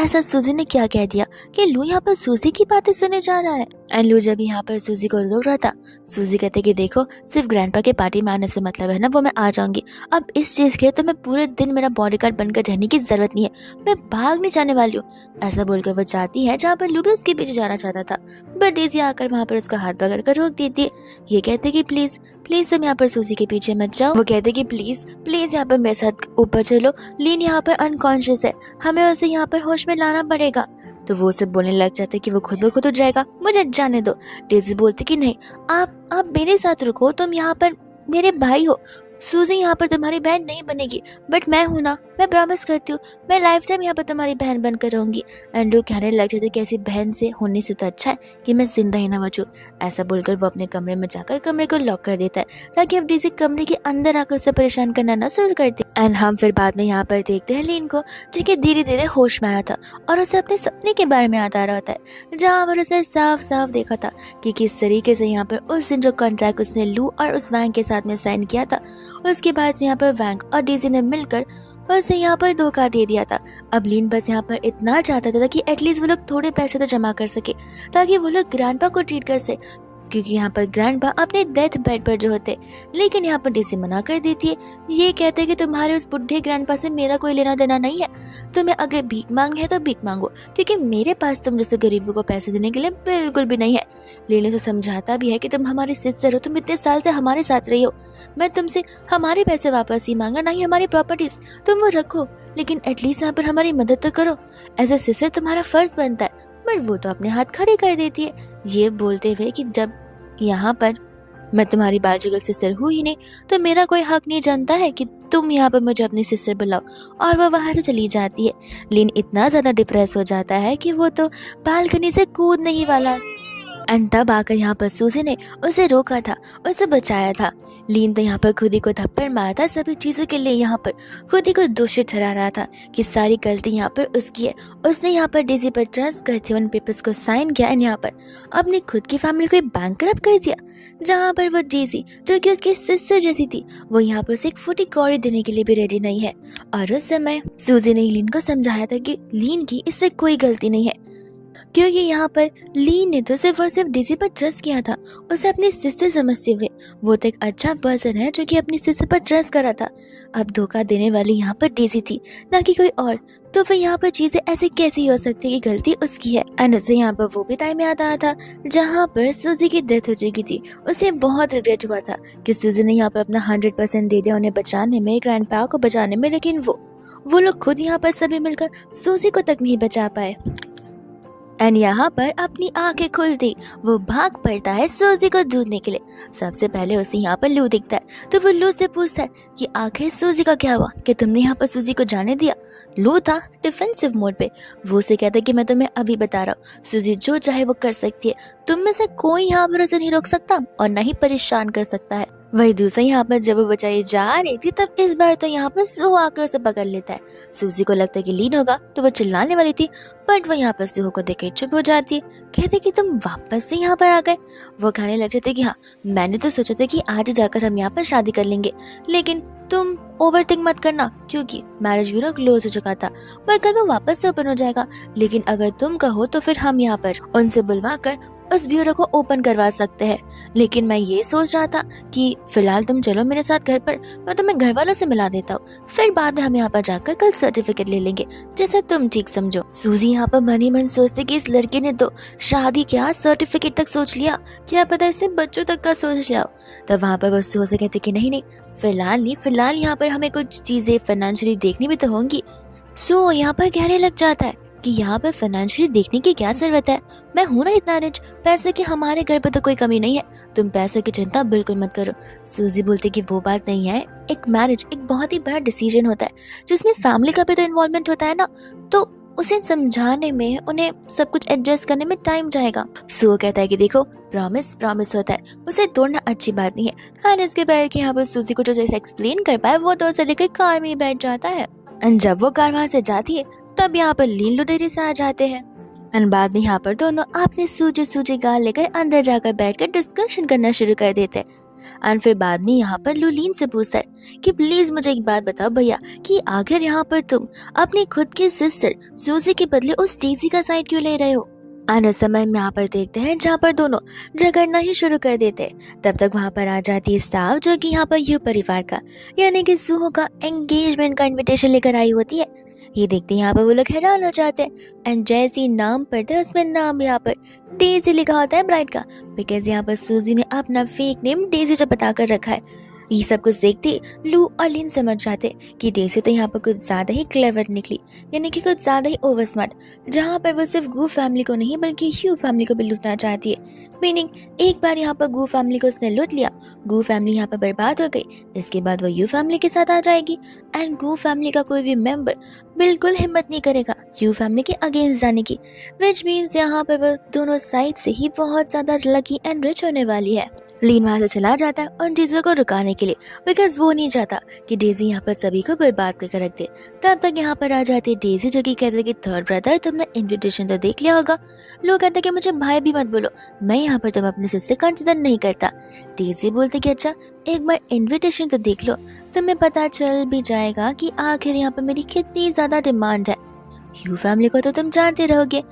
ऐसा सूजी ने क्या कह दिया कि लू यहाँ पर सूजी की बातें सुने जा रहा है। एंड लू जब यहाँ पर सूजी को रोक रहा था, सूजी कहते कि देखो सिर्फ ग्रैंडपा के पार्टी में आने से मतलब है ना, वो मैं आ जाऊंगी, अब इस चीज के लिए तो मैं पूरे दिन मेरा बॉडीगार्ड बनकर रहने की जरूरत नहीं है, मैं भाग नहीं जाने वाली हूँ। ऐसा बोलकर वो जाती है जहाँ पर लू भी उसके पीछे जाना चाहता था, बट डेजी आकर वहाँ पर उसका हाथ पकड़ कर रोक देती है। ये कहते कि प्लीज तुम यहाँ पर सूजी के पीछे मत जाओ। वो कहते कि प्लीज यहाँ पर मेरे साथ ऊपर चलो, लीन यहाँ पर अनकॉन्शियस है, हमें उसे यहाँ पर होश में लाना पड़ेगा। तो वो उसे बोलने लग जाते कि वो खुद ब खुद उठ जाएगा, मुझे जाने दो। डेजी बोलती कि नहीं, आप मेरे साथ रुको, तुम यहाँ पर मेरे भाई हो, सूजी यहाँ पर तुम्हारी बहन नहीं बनेगी, बट मैं हूँ ना, मैं प्रॉमिस करती हूँ मैं लाइफ टाइम यहाँ पर तुम्हारी बहन बनकर रहूंगी। एंड लू कहने लग जाते कि ऐसी बहन से होने से तो अच्छा है कि मैं जिंदा ही ना बचूं। ऐसा बोलकर वो अपने कमरे में जाकर कमरे को लॉक कर देता है ताकि अब डीजी कमरे के अंदर आकर उसे परेशान करना ना शुरू कर दे। एंड हम फिर बाद में यहाँ पर देखते हैं लीन को, जो कि धीरे धीरे होश में आ रहा था और उसे अपने सपने के बारे में याद आ रहा होता है, जहाँ पर उसे साफ साफ देखा था कि किस तरीके से यहाँ पर उस दिन जो कॉन्ट्रैक्ट उसने लू और उस वैंग के साथ में साइन किया था, उसके बाद से यहाँ पर वैंग और डेजी ने मिलकर उसे यहाँ पर धोखा दे दिया था। अब लीन बस यहाँ पर इतना चाहता था कि एटलीस्ट वो लोग थोड़े पैसे तो जमा कर सके ताकि वो लोग ग्रैंडपा को ट्रीट कर सके, क्योंकि यहाँ पर ग्रैंडपा अपने डेथ बेड पर जो होते, लेकिन यहाँ पर डेज़ी मना कर देती है। ये कहते हैं कि तुम्हारे उस बुढ़े ग्रैंडपा से मेरा कोई लेना देना नहीं है, तुम्हें अगर भीख मांगनी है तो भीख मांगो, क्योंकि मेरे पास तुम जैसे गरीबों को पैसे देने के लिए बिल्कुल भी नहीं है। लीन तो समझाता भी है कि तुम हमारी सिस्टर हो, तुम इतने साल से हमारे साथ रही हो, मैं तुमसे हमारे पैसे वापस ही मांगा, ना ही हमारी प्रॉपर्टीज, तुम वो रखो, लेकिन एटलीस्ट यहाँ पर हमारी मदद तो करो, एज ए सिस्टर तुम्हारा फर्ज बनता है। पर वो तो अपने हाथ खड़े कर देती है, ये बोलते हुए कि जब यहाँ पर मैं तुम्हारी बायोलॉजिकल सिस्टर हूँ ही नहीं, तो मेरा कोई हक नहीं जानता है कि तुम यहाँ पर मुझे अपनी सिस्टर बुलाओ। और वो वहां से चली जाती है। लिन इतना ज्यादा डिप्रेस हो जाता है कि वो तो बालकनी से कूदने ही वाला है। एंड तब आकर यहाँ पर सूजी ने उसे रोका था, उसे बचाया था। लीन तो यहाँ पर खुद ही को थप्पड़ मारता, सभी चीज़ों के लिए यहाँ पर खुद ही को दोषी ठहरा रहा था कि सारी गलती यहाँ पर उसकी है। उसने यहाँ पर डेज़ी पर ट्रस्ट करते हुए उन पेपर्स को साइन किया एंड यहाँ पर अपनी खुद की फैमिली को बैंकरप्ट कर दिया, जहाँ पर वो डेज़ी जो कि उसकी सिस्टर जैसी थी, वो यहाँ पर उसे एक फुटी कौड़ी देने के लिए भी रेडी नहीं है। और उस समय सूजी ने लीन को समझाया था कि लीन की इसमें कोई गलती नहीं है, क्योंकि यहाँ पर लीन ने तो सिर्फ और सिर्फ डेज़ी पर ट्रस्ट किया था, उसे अपनी सिस्टर समझते हुए। वो तो एक अच्छा पर्सन है जो कि अपनी सिस्टर पर ट्रस्ट करा था। अब धोखा देने वाली यहाँ पर डेज़ी थी, ना कि कोई और। तो फिर यहाँ पर चीजें ऐसे कैसी हो सकती है कि गलती उसकी है। एंड उसे यहाँ पर वो भी टाइम याद आया था जहाँ पर सूजी की डेथ हो चुकी थी। उसे बहुत रिग्रेट हुआ था कि सूजी ने यहाँ पर अपना 100% दे दिया उन्हें बचाने में, ग्रैंडपा को बचाने में, लेकिन वो लोग खुद यहाँ पर सभी मिलकर सूजी को तक नहीं बचा पाए। एंड यहाँ पर अपनी आंखें खुलती वो भाग पड़ता है सूजी को ढूंढने के लिए। सबसे पहले उसे यहाँ पर लू दिखता है, तो वो लू से पूछता है कि आखिर सूजी का क्या हुआ, कि तुमने यहाँ पर सूजी को जाने दिया। लू था डिफेंसिव मोड पे। वो उसे कहता है कि मैं तुम्हें अभी बता रहा हूँ, सूजी जो चाहे वो कर सकती है, तुम में से कोई यहाँ पर उसे नहीं रोक सकता और न ही परेशान कर सकता है। वही दूसरा यहाँ पर जब वो बचाई जा रही थी, तब इस बार तो यहाँ पर सू आकर उसे पकड़ लेता है। सूजी को लगता है कि लीन होगा, तो वो चिल्लाने वाली थी, बट वो यहाँ पर सूहो को देख चुप हो जाती है। कहते कि तुम वापस से यहाँ पर आ गए। वो कहने लग जाते कि हाँ, मैंने तो सोचा था कि आज जाकर हम यहाँ पर शादी कर लेंगे, लेकिन तुम ओवरथिंक मत करना, क्योंकि मैरिज ब्यूरो क्लोज हो चुका था, पर कल वो वापस से ओपन हो जाएगा। लेकिन अगर तुम कहो तो फिर हम यहाँ पर उनसे बुलवा कर उस ब्यूरो को ओपन करवा सकते हैं। लेकिन मैं ये सोच रहा था कि फिलहाल तुम चलो मेरे साथ घर पर, मैं तुम्हें घर वालों से मिला देता हूँ, फिर बाद में हम यहाँ पर जाकर कल सर्टिफिकेट ले लेंगे, जैसा तुम ठीक समझो। सूजी यहाँ पर मन ही मन सोचते कि इस लड़के ने तो शादी क्या सर्टिफिकेट तक सोच लिया, क्या पता इससे बच्चों तक का सोच लिया। तब वहाँ पर वो सू से कहते कि नहीं, फिलहाल यहाँ पर हमें कुछ चीजें फाइनेंशियली देखनी भी तो होंगी। सो यहाँ पर कहने लग जाता है कि यहाँ पर फाइनेंशियली देखने की क्या जरूरत है, मैं हूं ना इतना रिच, पैसे की हमारे घर पे तो कोई कमी नहीं है, तुम पैसों की चिंता बिल्कुल मत करो। सूजी बोलती कि वो बात नहीं है, एक मैरिज एक बहुत ही बड़ा डिसीजन होता है जिसमें फैमिली का भी तो इन्वॉल्वमेंट होता है ना, तो उसे समझाने में, उन्हें सब कुछ एडजस्ट करने में टाइम जाएगा। सो कहता है कि देखो, प्रॉमिस होता है, उसे तोड़ना अच्छी बात नहीं है। और इसके बाद कि यहाँ पर सूजी को जो जैसे एक्सप्लेन कर पाए, वो तो उसे लेकर कार में ही बैठ जाता है। एंड जब वो कार वहां से जाती है, तब यहाँ पर लीन लुडेरी से आ जाते हैं। एंड बाद में यहाँ पर दोनों अपने सूजे गाल लेकर अंदर जाकर बैठकर डिस्कशन करना शुरू कर देते हैं। एंड फिर बाद में यहाँ पर लुलीन से पूछता है कि प्लीज मुझे एक बात बताओ भैया, कि आखिर यहाँ पर तुम अपनी खुद की सिस्टर सूजी के बदले उस डेज़ी का साइड क्यों ले रहे हो। आने समय में यहाँ पर देखते हैं जहाँ पर दोनों झगड़ना ही शुरू कर देते हैं। तब तक वहाँ पर आ जाती है स्टाफ, जो कि यहाँ पर यू परिवार का यानी कि सूहो का एंगेजमेंट का इनविटेशन लेकर आई होती है। ये देखते हैं यहाँ पर वो लोग हैरान हो जाते हैं। एंड जैसे ही नाम पढ़ते हैं, उसमें नाम यहाँ पर डेज़ी लिखा होता है ब्राइड का, बिकॉज यहाँ पर सूजी ने अपना फेक नेम डेज़ी जो बताकर रखा है। ये सब कुछ देखते लू और लिन समझ जाते कि डेज़ी तो यहाँ पर कुछ ज्यादा ही क्लेवर निकली, यानी कि कुछ ज्यादा ही ओवर स्मार्ट, जहाँ पर वो सिर्फ गू फैमिली को नहीं बल्कि ह्यू फैमिली को भी लूटना चाहती है। मीनिंग एक बार यहाँ पर गू फैमिली को उसने लूट लिया, गू फैमिली यहाँ पर बर्बाद हो गई, इसके बाद वो यू फैमिली के साथ आ जाएगी। एंड गू फैमिली का कोई भी मेंबर बिल्कुल हिम्मत नहीं करेगा यू फैमिली के अगेंस्ट जाने की, विच मीन्स यहाँ पर वो दोनों साइड से ही बहुत ज्यादा लकी एंड रिच होने वाली है। लीन वहां से चला जाता है उन चीजों को रुकाने के लिए, बिकॉज वो नहीं चाहता कि डेज़ी यहाँ पर सभी को बर्बाद करके रख दे। तब तक यहाँ पर आ जाती है डेज़ी, जो कि कहते हैं कि थर्ड ब्रदर तुमने इनविटेशन तो देख लिया होगा। लोग कहते हैं कि मुझे भाई भी मत बोलो, मैं यहाँ पर तुम अपने सिस्टर कंसिडर नहीं करता। डेज़ी बोलते कि अच्छा एक बार इन्विटेशन तो देख लो, तुम्हें पता चल भी जाएगा कि आखिर यहाँ पर मेरी कितनी ज्यादा डिमांड है। यू फैमिली को तो तुम जानते रहोगे,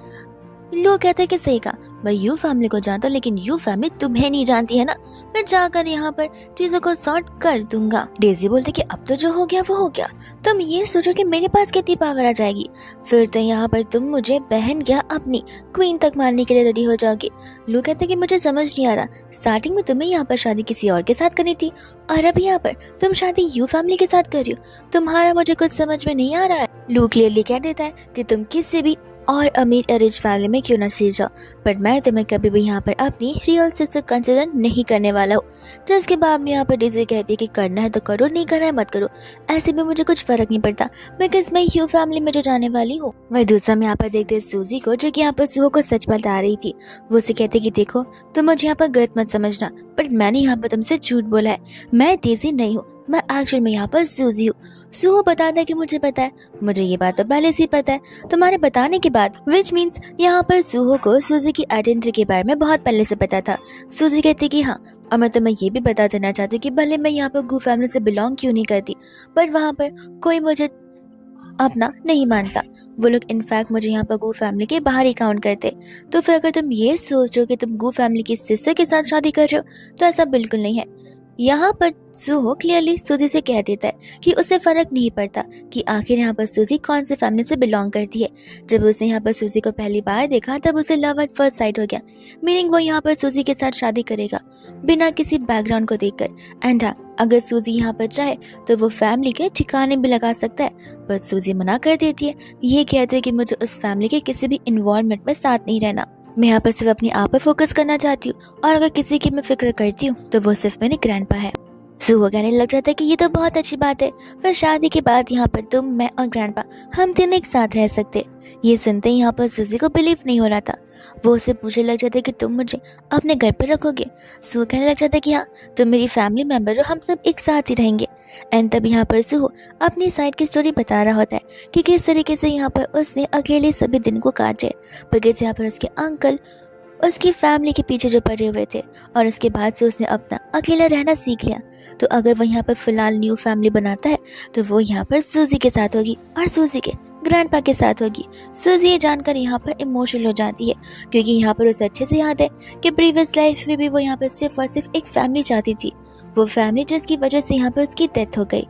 लोग कहते हैं कि सही कहा, मैं यू फैमिली को जानता हूँ लेकिन यू फैमिली तुम्हें नहीं जानती है ना। मैं जाकर यहाँ पर चीजों को सॉर्ट कर दूंगा। डेजी बोलते कि अब तो जो हो गया वो हो गया, तुम ये सोचो कि मेरे पास कितनी पावर आ जाएगी, फिर तो यहाँ पर तुम मुझे बहन क्या अपनी क्वीन तक मारने के लिए रेडी हो जाओगे। लोग कहते हैं कि मुझे समझ नहीं आ रहा, स्टार्टिंग में तुम्हें यहाँ पर शादी किसी और के साथ करनी थी और अब यहाँ पर तुम शादी यू फैमिली के साथ कर रही हो, तुम्हारा मुझे कुछ समझ में नहीं आ रहा है। लू क्लियरली कह देता है कि तुम किसी भी और अमीर रिच फैमिली में क्यों ना चले जाओ, बट मैं तुम्हें कभी भी यहाँ पर अपनी रियल सिस्टर कंसिडर नहीं करने वाला हूँ। जिसके बाद में यहाँ पर डेजी कहती है कि करना है तो करो, नहीं करना है मत करो, ऐसे में मुझे कुछ फर्क नहीं पड़ता, बिकॉज मैं यू फैमिली में जो जाने वाली हूँ। वह दूसरा में यहाँ पर देखते हैं सूजी को, जो कि यहाँ पर सुहो को सच बता रही थी। वो उसे कहते कि देखो तुम मुझे यहाँ पर गलत मत समझना, बट मैंने यहाँ पर तुमसे झूठ बोला है, मैं डेजी नहीं हूँ, मैं एक्चुअल में यहाँ पर सूजी हूँ। सुहो बताता है कि मुझे पता है, मुझे ये बात तो पहले से ही पता है तुम्हारे बताने के बाद, विच मीन्स यहाँ पर सुहो को सूजी की आइडेंटिटी के बारे में बहुत पहले से पता था। सूजी कहती कि हाँ, और मैं तुम्हें ये भी बता देना चाहती हूँ कि भले मैं यहाँ पर गू फैमिली से बिलोंग क्यों नहीं करती, पर वहाँ पर कोई मुझे अपना नहीं मानता, वो लोग इनफैक्ट मुझे यहाँ पर गू फैमिली के बाहर ही काउंट करते। तो फिर अगर तुम ये सोच रहे हो कि तुम गू फैमिली की सिस्टर के साथ शादी कर रहे हो, तो ऐसा बिल्कुल नहीं है। यहाँ पर सुहो क्लियरली सूजी से कह देता है कि उसे फर्क नहीं पड़ता कि आखिर यहाँ पर सूजी कौन से फैमिली से बिलोंग करती है। जब उसने यहाँ पर सूजी को पहली बार देखा तब उसे लव एट फर्स्ट साइट हो गया, मीनिंग वो यहाँ पर सूजी के साथ शादी करेगा बिना किसी बैकग्राउंड को देखकर। एंड अगर सूजी यहाँ पर चाहे तो वो फैमिली के ठिकाने भी लगा सकता है, पर सूजी मना कर देती है, ये कहते हैं कि मुझे उस फैमिली के किसी भी इन्वॉल्वमेंट में साथ नहीं रहना, मैं यहाँ पर सिर्फ अपनी आप पर फोकस करना चाहती हूँ, और अगर किसी की मैं फिक्र करती हूँ तो वो सिर्फ मेरे ग्रैंडपा है। सुहो कहने लग जाता है कि ये तो बहुत अच्छी बात है, फिर शादी के बाद यहाँ पर तुम, मैं और ग्रैंडपा हम तीनों एक साथ रह सकते। ये सुनते ही यहाँ पर सूजी को बिलीव नहीं हो रहा था। वो उसे पूछने लग जाता है कि तुम मुझे अपने घर पर रखोगे। सुहो कहने लग जाता है कि हाँ, तुम मेरी फैमिली मेंबर हो, हम सब एक साथ ही रहेंगे। एंड तब यहाँ पर सुहो अपनी साइड की स्टोरी बता रहा होता है कि किस तरीके से यहाँ पर उसने अकेले सभी दिन को काटे, बिकॉज यहाँ पर उसके अंकल उसकी फैमिली के पीछे जो पड़े हुए थे, और उसके बाद से उसने अपना अकेला रहना सीख लिया। तो अगर वो यहाँ पर फिलहाल न्यू फैमिली बनाता है तो वो यहाँ पर सूजी के साथ होगी और सूजी के ग्रैंडपा के साथ होगी। सूजी ये जानकर यहाँ पर इमोशनल हो जाती है, क्योंकि यहाँ पर उसे अच्छे से याद है कि प्रीवियस लाइफ में भी वो यहाँ पर सिर्फ और सिर्फ एक फैमिली चाहती थी, वो फैमिली जिसकी वजह से यहाँ पर उसकी डेथ हो गई।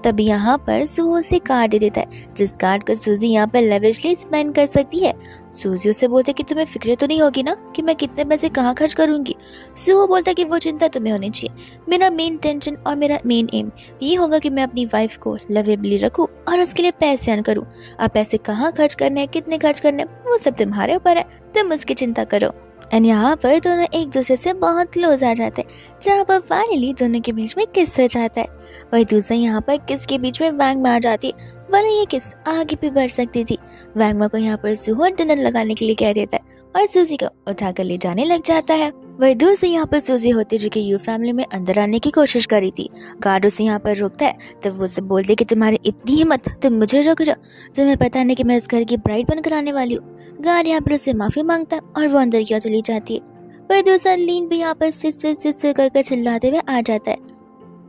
तब यहाँ पर सुहो उसे कार्ड दे देता है, जिस कार्ड को सूजी यहाँ पर लेविशली स्पेंड कर सकती है। सूजी उसे बोलते कि तुम्हें फिक्र तो नहीं होगी ना कि मैं कितने पैसे कहाँ खर्च करूंगी। सुहो बोलता कि वो चिंता तुम्हें होनी चाहिए, मेरा मेन टेंशन और मेरा मेन एम ये होगा कि मैं अपनी वाइफ को लवेबली रखूं और उसके लिए पैसे अर्न करूं। अब पैसे कहाँ खर्च करने हैं, कितने खर्च करने हैं, वो सब तुम्हारे ऊपर है, तुम उसकी चिंता करो। एंड यहाँ पर दोनों एक दूसरे से बहुत क्लोज आ जाते हैं, जहाँ पर फाइनली दोनों के बीच में किस हो जाता है। वही दूसरा यहाँ पर किस के बीच में वैंग में आ जाती है, वरना ये किस आगे भी बढ़ सकती थी। वैंगमा को यहाँ पर सुहो डिनर लगाने के लिए कह देता है और सूजी को उठाकर ले जाने लग जाता है। वही दूसरी यहाँ पर सूजी होती है जो कि यू फैमिली में अंदर आने की कोशिश करी थी। गार्ड उसे यहाँ पर रोकता है, तब वो उसे बोलते कि तुम्हारी इतनी हिम्मत, तुम मुझे रोक रहे हो, तुम्हें पता नहीं कि मैं इस घर की ब्राइड बनकर आने वाली हूँ। गार्ड यहाँ पर उससे माफी मांगता है और वो अंदर की ओर चली जाती है। वही दूसरा लीन भी यहाँ पर सिस्टर सिस्टर कर चिल्लाते हुए आ जाता है।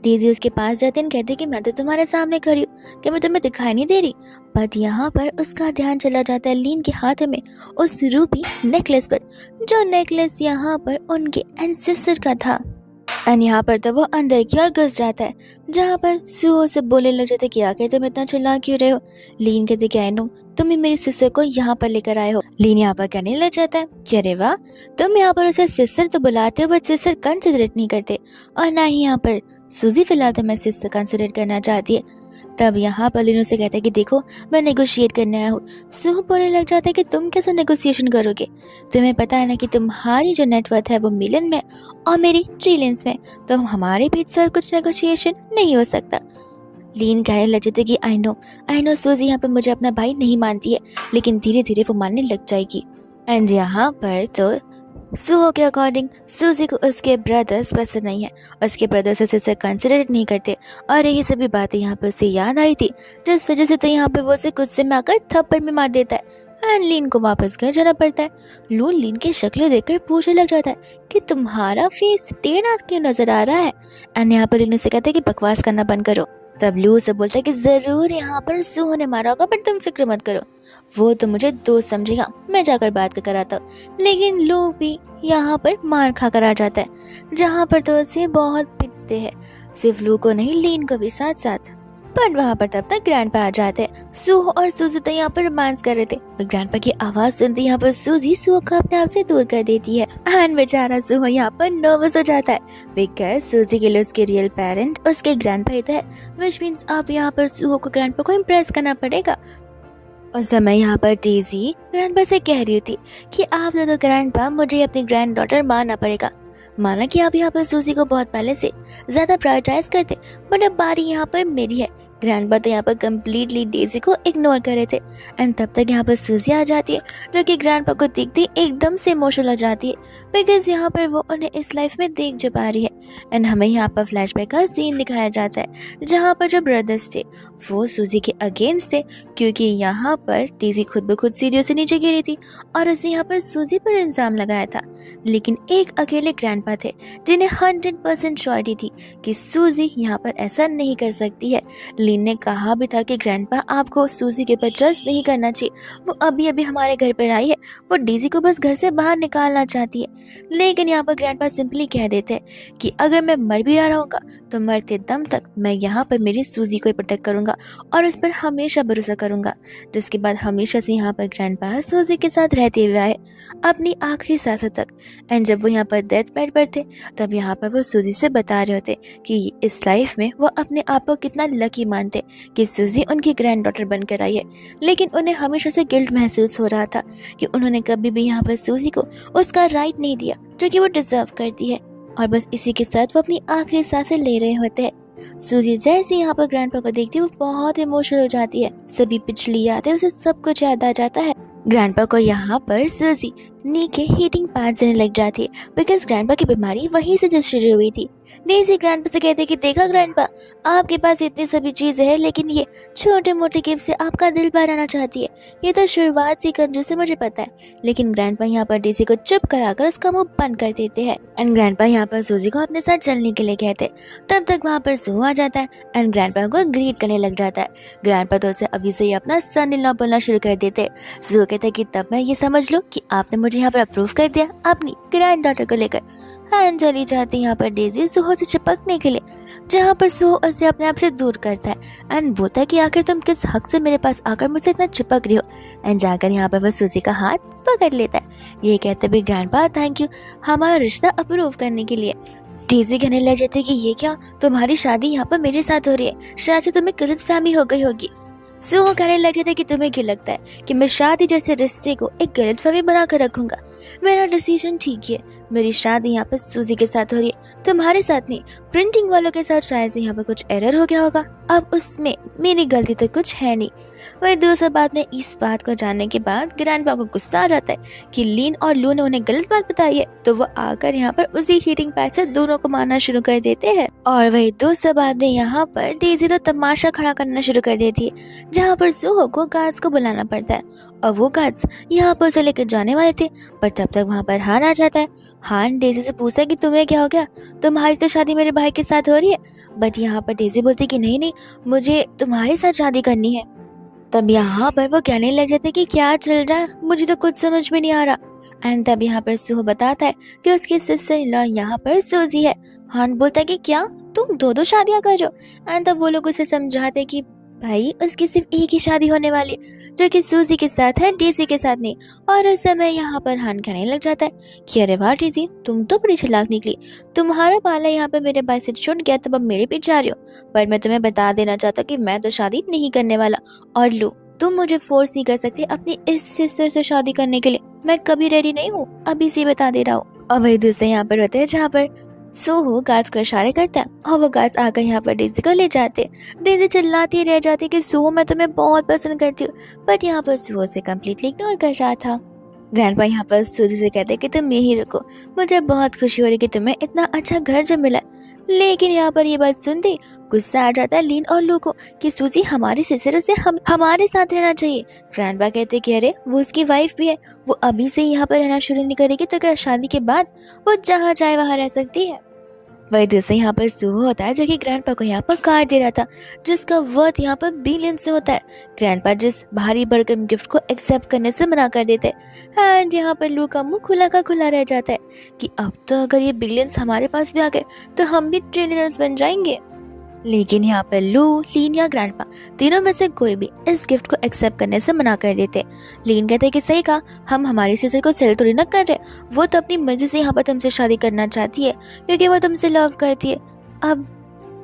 डेजी उसके पास जाते हैं, कहते कि मैं तो तुम्हारे सामने खड़ी हूँ, कि मैं तुम्हें दिखाई नहीं दे रही। बट यहाँ पर उसका ध्यान चला जाता है लीन के हाथ में उस रूबी नेकलेस पर, जो नेकलेस यहाँ पर उनके एंसेस्टर का था। एंड यहाँ पर तो वो अंदर की ओर घुस जाता है, जहाँ पर सुहो से बोलने लग जाते कि आखिर तुम इतना चिल्ला क्यों रहे हो। लीन कहते कि आई नो तुम ही मेरी सिस्टर को यहाँ पर लेकर आए हो। लीन यहाँ पर कहने लग जाता है कि अरे वाह, तुम यहाँ पर उसे सिस्टर तो बुलाते हो बट सिस्टर कंसिडरेट नहीं करते, और ना ही यहाँ पर सूजी फिलहाल तो मैं सिस्टर कंसिडर करना चाहती है। तब यहाँ पर लीन उसे कहता है कि देखो मैं नेगोशिएट करने आया हूँ। सुहो बोलने लग जाता है कि तुम कैसे नेगोशिएशन करोगे, तुम्हें पता है ना कि तुम्हारी जो नेटवर्थ है वो मिलियन में और मेरी ट्रिलियंस में, तो हमारे बीच सर कुछ नेगोशिएशन नहीं हो सकता। लीन कहने लग जाती कि आई नो सूजी यहाँ पर मुझे अपना भाई नहीं मानती है, लेकिन धीरे धीरे वो मानने लग जाएगी। एंड यहाँ पर तो सुहो के अकॉर्डिंग सूजी को उसके ब्रदर्स पसंद नहीं है, उसके ब्रदर्स उसे कंसिडर नहीं करते, और यही सभी बातें यहाँ पर उसे याद आई थी, जिस वजह से तो यहाँ पे वो उसे गुस्से में आकर थप्पड़ में मार देता है। एंड लीन को वापस घर जाना पड़ता है। लू लीन की शक्ल देखकर पूछने लग जाता है कि तुम्हारा फेस टेढ़ा क्यों नजर आ रहा है। एंड यहाँ पर लीन उसे कहता है कि बकवास करना बंद करो, तब लू उसे बोलता है कि जरूर यहाँ पर सूहो ने मारा होगा, पर तुम फिक्र मत करो, वो तो मुझे दोस्त समझेगा, मैं जाकर बात कर आता हूँ। लेकिन लू भी यहाँ पर मार खा कर आ जाता है, जहाँ पर तो उसे बहुत पिटते हैं, सिर्फ लू को नहीं लीन को भी साथ साथ। पर वहाँ पर तब तक ग्रैंडपा आ जाते हैं। सूहो और सूजी तो यहाँ पर रोमांस कर रहे थे, पर ग्रैंडपा की आवाज सुनते यहाँ पर सूजी सूहो को अपने आप से दूर कर देती है। एंड बेचारा सूहो यहाँ पर नर्वस हो जाता है, बिकॉज सूजी के लिए उसके रियल पेरेंट उसके ग्रैंडपा ही तो है, व्हिच मींस अब यहाँ पर सूहो को ग्रैंडपा को इम्प्रेस करना पड़ेगा। उस समय यहाँ पर डेज़ी ग्रैंडपा से कह रही थी कि आप तो ग्रैंडपा, मुझे अपनी ग्रैंड डॉटर मानना पड़ेगा। माना कि आप यहाँ पर सूजी को बहुत पहले से ज्यादा प्रायोरिटाइज करते, बट अब बारी यहाँ पर मेरी है। ग्रैंडपा तो यहाँ पर कम्प्लीटली डेज़ी को इग्नोर कर रहे थे। एंड तब तक यहाँ पर सूजी आ जाती है, जो कि ग्रैंडपा को देखते एकदम से इमोशनल हो जाती है, बिकॉज यहाँ पर वो उन्हें इस लाइफ में देख जो पा रही है। एंड हमें यहाँ पर फ्लैशबैक का सीन दिखाया जाता है, जहाँ पर जो ब्रदर्स थे वो सूजी के अगेंस्ट थे, क्योंकि यहाँ पर डेज़ी खुद ब खुद सीढ़ियों से नीचे गिरी थी और उसने यहाँ पर सूजी पर इल्जाम लगाया था। लेकिन एक अकेले ग्रैंडपा थे जिन्हें 100% श्योरिटी थी कि सूजी यहाँ पर ऐसा नहीं कर सकती है। लीन ने कहा भी था कि ग्रैंडपा आपको सूजी के ऊपर ट्रस्ट नहीं करना चाहिए, वो अभी अभी हमारे घर पर आई है, वो डेज़ी को बस घर से बाहर निकालना चाहती है। लेकिन यहाँ पर ग्रैंडपा सिंपली कह देते हैं कि अगर मैं मर भी रहा रहूँगा तो मरते दम तक मैं यहाँ पर मेरी सूजी को प्रोटेक्ट करूँगा और उस पर हमेशा भरोसा करूँगा। जिसके बाद हमेशा से यहाँ पर ग्रैंडपा सूजी के साथ रहते हुए आए अपनी आखिरी सांसों तक। एंड जब वो यहाँ पर डेथ बेड पर थे, तब यहाँ पर वो सूजी से बता रहे होते कि इस लाइफ में वो अपने आप को कितना लकी मानते कि सूजी उनकी ग्रैंड डॉटर बनकर आई है। लेकिन उन्हें हमेशा से गिल्ट महसूस हो रहा था कि उन्होंने कभी भी यहाँ पर सूजी को उसका राइट नहीं दिया जो कि वो डिजर्व करती है। और बस इसी के साथ वो अपनी आखिरी सांसें ले रहे होते हैं। सूजी जैसे यहाँ पर ग्रैंडपा को देखती है, वो बहुत इमोशनल हो जाती है, सभी पिछली यादें उसे सब कुछ याद आ जाता है। ग्रैंडपा को यहाँ पर सूजी नी के हीटिंग पार्ट देने लग जाती है, बिकॉज ग्रैंडपा की बीमारी वहीं से जो शुरू हुई थी। डेज़ी ग्रैंडपा से कहते कि देखा ग्रैंडपा, आपके पास इतनी सभी चीजें हैं, लेकिन ये छोटे मोटे गिफ्ट से आपका दिल भराना चाहती है। ये तो शुरुआत से कंजूस से मुझे पता है। लेकिन ग्रैंडपा यहाँ पर डेज़ी को चुप कराकर उसका मुंह बंद कर देते हैं। एंड ग्रैंडपा यहाँ पर सूजी को अपने साथ चलने के लिए कहते। तब तक वहाँ पर सूहो आ जाता है एंड ग्रैंडपा को ग्रीट करने लग जाता है। ग्रैंडपा तो उसे अभी से ही अपना सन इन लॉ बोलना शुरू कर देते। सूहो कहते कि तब मैं ये समझ लो कि आपने मुझे यहाँ पर अप्रूव कर दिया अपनी ग्रैंड डॉटर को लेकर। एंड चली जाती यहाँ पर डेज़ी सूहो से चिपकने के लिए, जहाँ पर सूहो उसे अपने आप से दूर करता है एंड बोलता है कि आखिर तुम किस हक से मेरे पास आकर मुझसे इतना चिपक रही हो। एंड जाकर यहाँ पर वो सूजी का हाथ पकड़ लेता है। ये कहते भी ग्रैंडपा थैंक यू हमारा रिश्ता अप्रूव करने के लिए। डेज़ी कहने लग जाती कि ये क्या, तुम्हारी शादी यहाँ पर मेरे साथ हो रही है, शायद से तुम्हें गलतफहमी हो गई होगी। सूहो कहने लग जाता है कि तुम्हें क्यों लगता है कि मैं शादी जैसे रिश्ते को एक गलतफहमी बना कर रखूंगा। मेरा डिसीजन ठीक है, मेरी शादी यहाँ पर सूजी के साथ हो रही है, तुम्हारे साथ नहीं। प्रिंटिंग वालों के साथ शायद से यहाँ पर कुछ एरर हो गया होगा, अब उसमें मेरी गलती तो कुछ है नहीं। वही दूसरी बात में इस बात को जानने के बाद ग्रैंडपा को गुस्सा आ जाता है कि लीन और लू ने उन्हें गलत बात बताई है, तो वो आकर यहाँ पर उसी हीटिंग पैड से दोनों को मारना शुरू कर देते हैं। और वही दूसरी बात में यहाँ पर डेज़ी तो तमाशा खड़ा करना शुरू कर देती है, जहाँ पर सूहो को गार्ड्स को बुलाना पड़ता है और वो गार्ड्स यहाँ पर उसे लेकर जाने वाले थे। पर तब तक वहाँ पर हान आ जाता है। हान डेज़ी से पूछता है कि तुम्हें क्या हो गया, तुम्हारी तो शादी मेरे भाई के साथ हो रही है। बट यहाँ पर डेज़ी बोलती कि नहीं नहीं, मुझे तुम्हारे साथ शादी करनी है। तब यहाँ पर वो कहने लग जाते कि क्या चल रहा है, मुझे तो कुछ समझ में नहीं आ रहा। एंड तब यहाँ पर सूहो बताता है कि उसकी सिस्टर इन लॉ यहाँ पर सूजी है। हान बोलता है कि क्या तुम दो दो शादियां कर रहे हो। एंड तब वो लोग उसे समझाते कि भाई उसकी सिर्फ एक ही शादी होने वाली जो कि सूजी के साथ है, डेज़ी के साथ नहीं। और उस समय यहाँ पर हान कहने लग जाता है कि अरे वाह डेज़ी, तुम तो बड़ी चालाक निकली, तुम्हारा पाला यहाँ पे मेरे भाई से छूट गया, तब अब मेरे पीछे आ रही हो। पर मैं तुम्हें बता देना चाहता कि मैं तो शादी नहीं करने वाला, और लो तुम मुझे फोर्स नहीं कर सकते अपनी इस सिस्टर से शादी करने के लिए, मैं कभी रेडी नहीं हूँ, अभी से बता दे रहा हूँ। और वही दूसरे यहाँ पर होते हैं जहाँ पर सूहो गार्ड्स को इशारे करता है और वो गार्ड्स आकर यहाँ पर डेज़ी को ले जाते। डेज़ी चिल्लाती रह जाती कि सूहो मैं तुम्हें बहुत पसंद करती हूँ, बट यहाँ पर सूहो से कम्प्लीटली इग्नोर कर रहा था। ग्रैंडपा यहाँ पर सूजी से कहते कि तुम यहीं रुको, मुझे बहुत खुशी हो रही कि तुम्हें इतना अच्छा घर जब मिला। लेकिन यहाँ पर ये बात सुनते गुस्सा आ जाता है लीन और लू को कि सूजी हमारे सिस्टर से हमारे साथ रहना चाहिए। ग्रैंडपा कहते कि अरे वो उसकी वाइफ भी है, वो अभी से यहाँ पर रहना शुरू नहीं करेगी तो क्या शादी के बाद वो जहाँ चाहे वहाँ रह सकती है। वही दूसरे यहाँ पर सुहो होता है जो कि ग्रैंडपा को यहाँ पर कार दे रहा था, जिसका वर्थ यहाँ पर बिलियंस में होता है। ग्रैंडपा जिस भारी भरकम गिफ्ट को एक्सेप्ट करने से मना कर देते हैं एंड यहाँ पर लू का मुंह खुला का खुला रह जाता है कि अब तो अगर ये बिलियंस हमारे पास भी आ गए तो हम भी ट्रिलियनर्स बन जाएंगे। लेकिन यहाँ पर लू, लीन या ग्रैंडपा तीनों में से कोई भी इस गिफ्ट को एक्सेप्ट करने से मना कर देते। लीन कहते कि सही कहा, हम हमारी सिस्टर को सेल थोड़ी ना कर रहे, वो तो अपनी मर्जी से यहाँ पर तुमसे शादी करना चाहती है क्योंकि वो तुमसे लव करती है। अब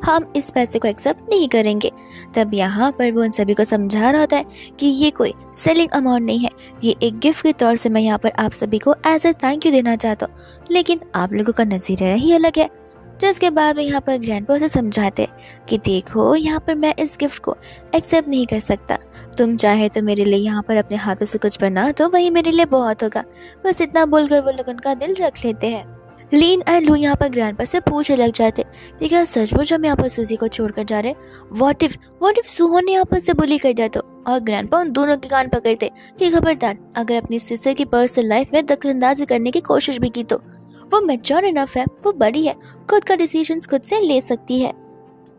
हम इस पैसे को एक्सेप्ट नहीं करेंगे। तब यहाँ पर वो उन सभी को समझा रहा होता है कि ये कोई सेलिंग अमाउंट नहीं है, ये एक गिफ्ट के तौर से मैं यहाँ पर आप सभी को एज ए थैंक यू देना चाहता हूँ, लेकिन आप लोगों का नज़रिया ही अलग है। जिसके बाद में यहाँ पर ग्रैंडपा से समझाते कि देखो यहाँ पर मैं इस गिफ्ट को एक्सेप्ट नहीं कर सकता, तुम चाहे तो मेरे लिए यहाँ पर अपने हाथों से कुछ बना तो वही मेरे लिए बहुत होगा। बस इतना बोलकर वो लोग उनका दिल रख लेते हैं। लीन एंड लू यहाँ पर ग्रैंडपा से पूछने लग जाते कि क्या सचमुच हम यहाँ पर सूजी को छोड़कर जा रहे हैं? व्हाट इफ सुहो ने यहाँ पर से बुली कर दिया तो? और ग्रैंडपा उन दोनों के कान पकड़ते कि खबरदार, अगर अपनी सिस्टर की पर्सनल लाइफ में दखलंदाजी करने की कोशिश भी की तो वो मैच्योर इनफ है, वो बड़ी है, खुद का डिसीजंस खुद से ले सकती है।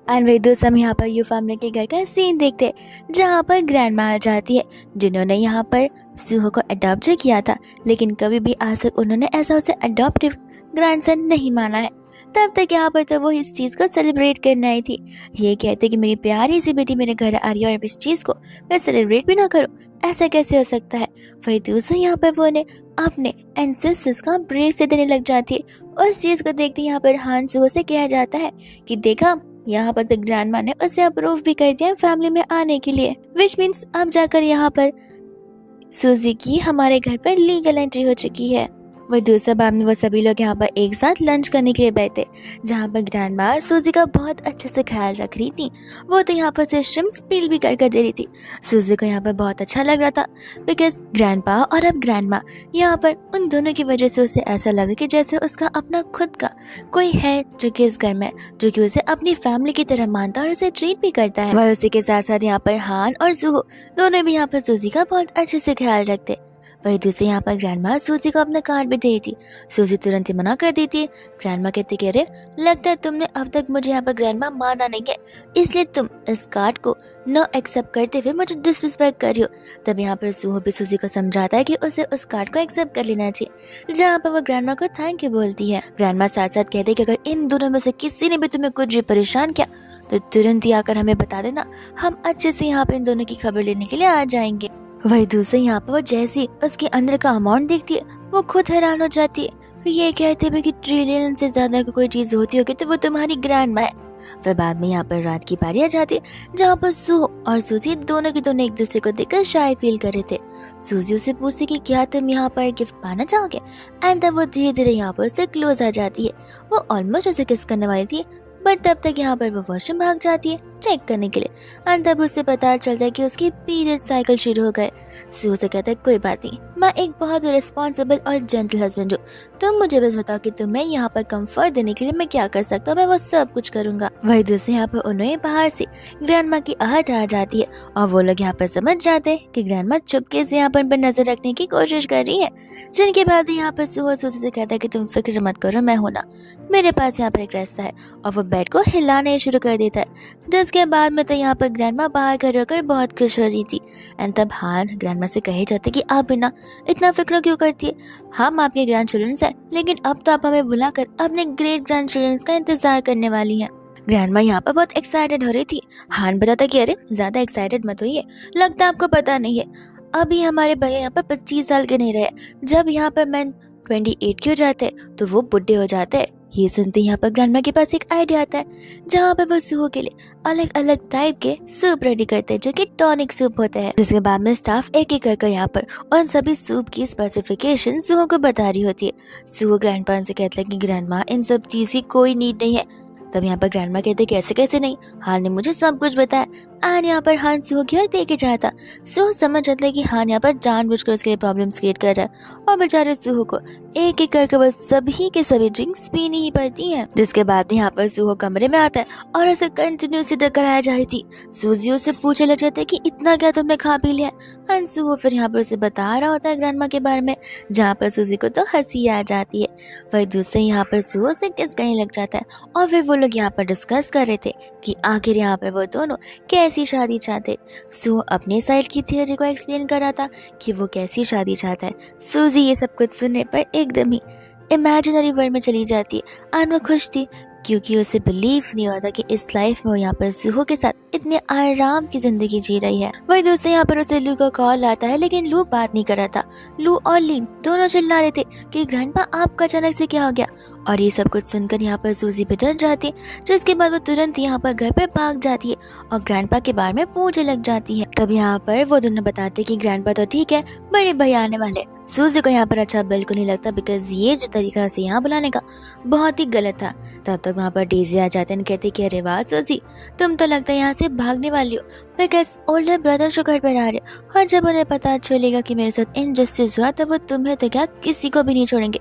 एंड वे दोस्त हम यहाँ पर यू फैमिली के घर का सीन देखते हैं जहाँ पर ग्रैंडमा आ जाती है, जिन्होंने यहाँ पर सुहो को अडॉप्ट जो किया था, लेकिन कभी भी आज तक उन्होंने ऐसा उसे अडॉप्टिव ग्रैंडसन नहीं माना है। तब तक यहाँ पर तो वो इस चीज़ को सेलिब्रेट करने आई थी, ये कहते कि मेरी प्यारी सी बेटी मेरे घर आ रही है और इस चीज़ को मैं सेलिब्रेट भी ना करूँ, ऐसा कैसे हो सकता है। वही दूसरा यहाँ पर वो उन्हें अपने एंसेस्टर्स का ब्रेसलेट देने लग जाती है। उस चीज़ को देखते यहाँ पर हान सुहो से कहा जाता है कि देखा, यहाँ पर तो ग्रैंडमा ने उसे अप्रूव भी कर दिया फैमिली में आने के लिए, विच मीन्स अब जाकर यहाँ पर सूजी की हमारे घर पर लीगल एंट्री हो चुकी है। वह दूसरा बाद में वो सभी लोग यहाँ पर एक साथ लंच करने के लिए बैठे, जहाँ पर ग्रैंडमा सूजी का बहुत अच्छे से ख्याल रख रही थी। वो तो यहाँ पर से श्रिम्प स्पील भी कर दे रही थी। सूजी को यहाँ पर बहुत अच्छा लग रहा था बिकॉज ग्रैंडपा और अब ग्रैंडमा यहाँ पर उन दोनों की वजह से उसे ऐसा लग रहा कि जैसे उसका अपना खुद का कोई है जो कि इस घर में, जो कि उसे अपनी फैमिली की तरह मानता और उसे ट्रीट भी करता है। वह उसी के साथ साथ यहाँ पर हान और सुहो दोनों भी यहाँ पर सूजी का बहुत अच्छे से ख्याल रखते। वही दूसरे यहाँ पर ग्रैंडमा सूजी को अपना कार्ड भी दे रही थी। सूजी तुरंत ही मना कर दी थी। ग्रैंडमा कहती कि अरे लगता है तुमने अब तक मुझे यहाँ पर ग्रैंडमा माना नहीं है, इसलिए तुम इस कार्ड को न एक्सेप्ट करते हुए मुझे डिसरिस्पेक्ट कर रही हो। तब यहाँ पर सुहो भी सूजी को समझाता है कि उसे उस कार्ड को एक्सेप्ट कर लेना चाहिए, जहाँ पर वो ग्रैंडमा को थैंक यू बोलती है। ग्रैंडमा साथ साथ कहते कि अगर इन दोनों में से किसी ने भी तुम्हें कुछ भी परेशान किया तो तुरंत ही आकर हमें बता देना, हम अच्छे से यहाँ पे इन दोनों की खबर लेने के लिए आ जाएंगे। वही दूसरे यहाँ पर वो जैसी उसके अंदर का अमाउंट देखती है वो खुद हैरान हो जाती है। ये कहते हुए कि ट्रिलियन से ज्यादा कोई चीज होती होगी तो वो तुम्हारी ग्रैंडमा है। फिर बाद में यहाँ पर रात की पारी आ जाती है, जहाँ पर सुहो और सूजी दोनों के दोनों एक दूसरे को देखकर शाय फील कर रहे थे। सूजी उसे पूछती कि क्या तुम यहाँ पर गिफ्ट पाना चाहोगे, एंड तब वो धीरे धीरे यहाँ पर उससे क्लोज आ जाती है। वो ऑलमोस्ट उसे किस करने वाली थी, बट तब तक यहाँ पर वो वॉशरूम भाग जाती है चेक करने के लिए, और तब उससे पता चलता है कि उसकी पीरियड साइकिल शुरू हो गए। सूहो से कहता है कोई बात नहीं, मैं एक बहुत रिस्पॉन्सिबल और जेंटल हस्बैंड हूँ, तुम मुझे बस बताओ कि तुम्हें यहाँ पर कंफर्ट देने के लिए मैं क्या कर सकता हूँ, मैं वो सब कुछ करूंगा। वही दूसरे यहाँ पर उन्हें बाहर से ग्रैंडमा की आहट आ जाती है और वो लोग यहाँ पर समझ जाते हैं कि ग्रैंडमा चुपके से यहाँ पर नजर रखने की कोशिश कर रही है। जिनके बाद यहाँ पर सूहो सूजी से कहता है कि तुम फिक्र मत करो, मैं हूं ना, मेरे पास यहाँ पर एक रास्ता है, और वो बेड को हिलाने शुरू कर देता है। जिसके बाद में तो यहाँ पर ग्रैंडमा बाहर खड़े होकर बहुत खुश हो रही थी। एंड तब हान ग्रैंडमा से कहे जाते कि आप बिना इतना फिक्र क्यों करती है, हम आपके ग्रैंड चिल्ड्रंस हैं, लेकिन अब तो आप हमें बुलाकर अपने ग्रेट ग्रैंड चिल्ड्रंस का इंतजार करने वाली हैं। ग्रैंडमा यहाँ पर बहुत एक्साइटेड हो रही थी। हान बताता कि अरे ज्यादा एक्साइटेड मत होइए, लगता है आपको पता नहीं है, अभी हमारे भैया यहाँ पर 25 साल के नहीं रहे, जब यहाँ पर मैं 28 के हो जाते तो वो बुढ़े हो जाते। ये सुनते यहाँ पर ग्रैंडमा के पास एक आइडिया आता है, जहाँ पे वो सुहो के लिए अलग अलग टाइप के सूप रेडी करते हैं जो कि टॉनिक सूप होते हैं। जिसके बाद में स्टाफ एक एक कर यहाँ पर उन सभी सूप की स्पेसिफिकेशन सुहो को बता रही होती है। सुहो ग्रैंडपा से कहता है कि ग्रैंडमा इन सब चीज की कोई नीड नहीं है। तब यहाँ पर ग्रैंडमा कहते कैसे कैसे नहीं, हाल ने मुझे सब कुछ बताया, एंड यहाँ पर हान सुहो की ओर देखे जा रहा था। सुहो समझ जाता है कि हान यहाँ पर जानबूझकर उसके लिए प्रॉब्लम्स क्रिएट कर रहा है और बेचारे सुहो को एक एक करके बस सभी के सभी ड्रिंक्स पीनी ही पड़ती हैं। जिसके बाद यहाँ पर सुहो कमरे में आता है और उसे कंटिन्यूसली टकराया जा रही थी। सूजी उससे पूछने लग जाता है कि इतना क्या तुमने खा पी लिया। एंड सुहो फिर यहाँ पर उसे बता रहा होता है ग्रैंडमा के बारे में, जहाँ पर सूजी को तो हंसी आ जाती है। वही दूसरे यहाँ पर सुहो से किस करने लग जाता है और फिर वो लोग यहाँ पर डिस्कस कर रहे थे कि आखिर यहाँ पर वो दोनों कैसी शादी चाहते। सुहो अपने साइड की थियोरी को एक्सप्लेन कर रहा था कि वो कैसी शादी चाहता है। सूजी ये सब कुछ सुनने पर एकदम ही इमेजिनरी वर्ल्ड में चली जाती है और वो खुश थी क्योंकि उसे बिलीव नहीं होता कि इस लाइफ में वो यहाँ पर सुहो के साथ इतने आराम की जिंदगी जी रही है। वही दूसरे यहाँ पर उसे लू का कॉल आता है, लेकिन लू बात नहीं कर रहा था। लू और लीन दोनों चिल्ला रहे थे कि ग्रैंडपा आपका अचानक से क्या हो गया। और ये सब कुछ सुनकर यहाँ पर सूजी भी डर जाती है, जिसके बाद वो तुरंत यहाँ पर घर पे भाग जाती है और ग्रैंडपा के बारे में पूछने लग जाती है। तब यहाँ पर वो दोनों बताते कि ग्रैंडपा तो ठीक है, बड़े भैया आने वाले। सूजी को यहाँ पर अच्छा बिल्कुल नहीं लगता बिकॉज ये जो तरीका से यहाँ बुलाने का बहुत ही गलत था। तब तक वहाँ पर डेजी आ जाते हैं, कहते कि अरे वाह सूजी, तुम तो लगता है यहाँ से भागने वाली हो बिकॉज ओल्डर ब्रदर जो घर पर आ रहे और जब उन्हें पता चलेगा कि मेरे साथ इनजस्टिस हुआ तो वो तुम्हें तो क्या किसी को भी नहीं छोड़ेंगे।